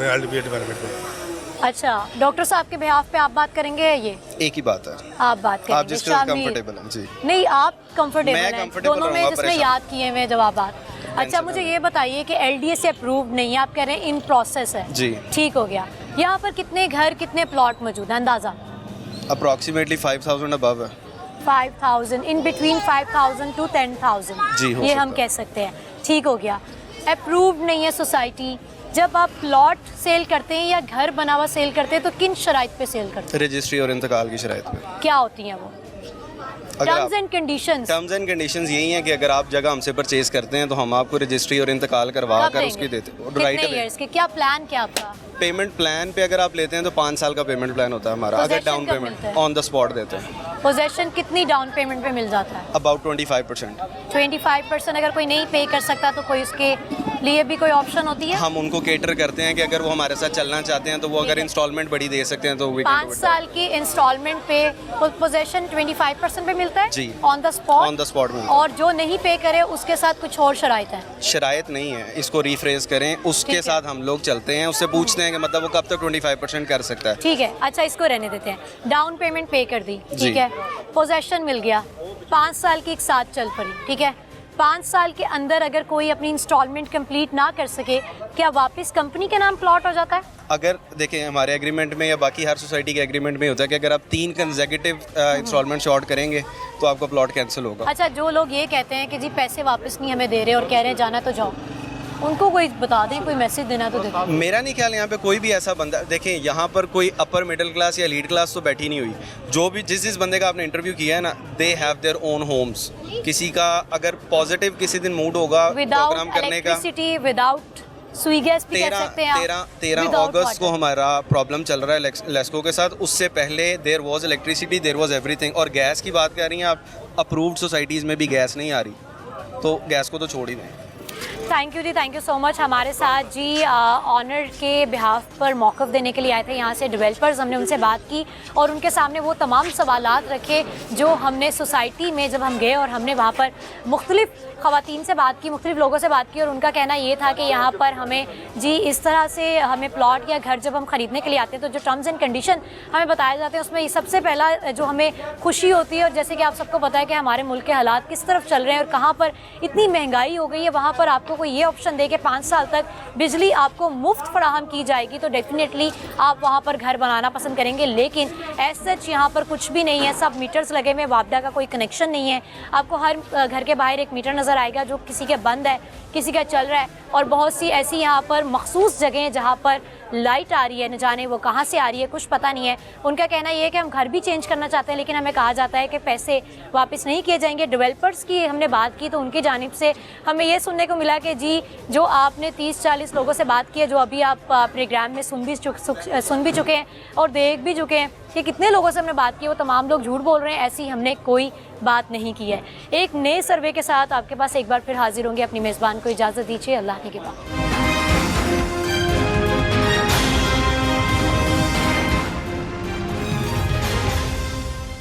एलडीपी डिपार्टमेंट को। अच्छा, डॉक्टर साहब के बिहाफ पे आप बात करेंगे ये? एक ही बात है, आप बात करेंगे, आप जिसके साथ कंफर्टेबल हैं। जी नहीं, आप कंफर्टेबल मैं हैं comfortable दोनों में रहूंगा, जिसमें परेशान। याद किए हुए जवाबात। अच्छा, मुझे ये बताइए कि एलडीए से अप्रूव्ड नहीं है, आप कह रहे हैं इन प्रोसेस है। जी ठीक हो गया। यहाँ पर कितने घर कितने प्लॉट मौजूद हैं अंदाजा? अप्रॉक्सीमेटली 5000 अबव है। 5000 इन बिटवीन 5000 टू 10,000 जी, हो ये हम सकता कह सकते हैं। ठीक हो गया। अप्रूव्ड नहीं है सोसाइटी। जब आप प्लॉट सेल करते हैं या घर बना हुआ सेल करते हैं तो किन शराइत पे सेल करते रजिस्ट्री और इंतकाल की शराइत पे। हैं? क्या होती हैं वो terms and conditions? Terms and conditions यही हैं कि अगर आप जगह हमसे परचेज करते हैं तो हम आपको रजिस्ट्री और इंतकाल करवा कब कर देंगे? उसकी देते हैं। कितने इयर्स के? क्या प्लान क्या आपका? पेमेंट प्लान पे अगर आप लेते हैं तो 5 साल का पेमेंट प्लान होता है हमारा। अगर Possession डाउन कब पेमेंट मिलता है? ऑन द स्पॉट देते हैं पोजेशन कितनी डाउन पेमेंट पे मिल जाता है? अबाउट 25%। 25%। अगर कोई नहीं पे कर सकता तो कोई उसके लिए भी कोई ऑप्शन होती है? हम उनको केटर करते हैं कि अगर वो हमारे साथ चलना चाहते हैं तो वो अगर इंस्टॉलमेंट बड़ी दे सकते हैं तो we can 5 do it. साल की इंस्टॉलमेंट पे पोजेशन 25% पे मिलता है जी on the spot. On the spot में और जो नहीं पे करे उसके साथ कुछ और शराइत है? शरायत नहीं है, इसको रिफ्रेज करें, उसके साथ हम लोग चलते हैं, उससे पूछते हैं कि मतलब वो कब तक 25% कर सकता है। ठीक है। अच्छा, इसको रहने देते हैं। डाउन पेमेंट पे कर दी, जी। ठीक है, पोजेशन मिल गया, 5 साल की एक साथ चल पड़ी, ठीक है। 5 साल के अंदर अगर कोई अपनी इंस्टॉलमेंट कंप्लीट ना कर सके, क्या वापस कंपनी के नाम प्लॉट हो जाता है? अगर देखें हमारे एग्रीमेंट में या बाकी हर सोसाइटी के एग्रीमेंट में होता है कि अगर आप 3 कंसेक्यूटिव इंस्टॉलमेंट शॉर्ट करेंगे तो आपका प्लॉट कैंसिल होगा। अच्छा, जो लोग ये कहते हैं कि जी पैसे वापस नहीं हमें दे रहे और कह रहे हैं जाना तो जाओ, उनको कोई बता दें, कोई मैसेज देना तो दे दें। मेरा नहीं ख्याल यहाँ पे कोई भी ऐसा बंदा, देखें यहाँ पर कोई अपर मिडिल क्लास या एलीट क्लास तो बैठी नहीं हुई। जो भी जिस बंदे का आपने इंटरव्यू किया है ना, they have their own homes. किसी का अगर पॉजिटिव किसी दिन मूड होगा प्रोग्राम करने का, इलेक्ट्रिसिटी विदाउट सुई गैस भी कह सकते हैं आप। 13 अगस्त को हमारा प्रॉब्लम चल रहा है लेस्को के साथ। उससे पहले there was electricity, there was everything. और गैस की बात कर रही हैं आप, अप्रूव्ड सोसाइटीज़ में भी गैस नहीं आ रही, तो गैस को तो छोड़ ही दें। Thank you ji, thank you so much. हमारे साथ जी ऑनर के बिहाफ पर मौक़िफ़ देने के लिए आए थे यहाँ से डेवलपर्स। हमने उनसे बात की और उनके सामने वो तमाम सवालात रखे जो हमने सोसाइटी में जब हम गए और हमने वहाँ पर मुख्तलिफ़ ख़वातीन से बात की, मुख्तलिफ़ लोगों से बात की, और उनका कहना ये था कि यहाँ पर हमें जी इस तरह से हमें प्लॉट या घर जब हम ख़रीदने के लिए आते हैं तो जो टर्म्स एंड कंडीशन हमें बताए जाते हैं उसमें सबसे पहला जो हमें खुशी होती है, और जैसे कि आप सबको पता है कि हमारे मुल्क के हालात किस तरफ चल रहे हैं और कहाँ पर इतनी महंगाई हो गई है, वहाँ पर आपको कोई ये ऑप्शन दे कि 5 साल तक बिजली आपको मुफ्त फराहम की जाएगी तो डेफिनेटली आप वहाँ पर घर बनाना पसंद करेंगे। लेकिन एज सच यहाँ पर कुछ भी नहीं है, सब मीटर्स लगे हुए, वापडा का कोई कनेक्शन नहीं है। आपको हर घर के बाहर एक मीटर नज़र आएगा जो किसी के बंद है, किसी का चल रहा है, और बहुत सी ऐसी यहाँ पर मखसूस जगह हैं जहाँ पर लाइट आ रही है, न जाने वो कहाँ से आ रही है, कुछ पता नहीं है। उनका कहना ये है कि हम घर भी चेंज करना चाहते हैं लेकिन हमें कहा जाता है कि पैसे वापस नहीं किए जाएंगे। डेवलपर्स की हमने बात की तो उनकी जानिब से हमें ये सुनने को मिला कि जी जो आपने 30-40 लोगों से बात की है, जो अभी आप प्रोग्राम में सुन भी चुके हैं और देख भी चुके हैं कि कितने लोगों से हमने बात की, वो तमाम लोग झूठ बोल रहे हैं, ऐसी हमने कोई बात नहीं की है। एक नए सर्वे के साथ आपके पास एक बार फिर हाजिर होंगे। अपनी मेज़बान को इजाज़त दीजिए, अल्लाह के बाद।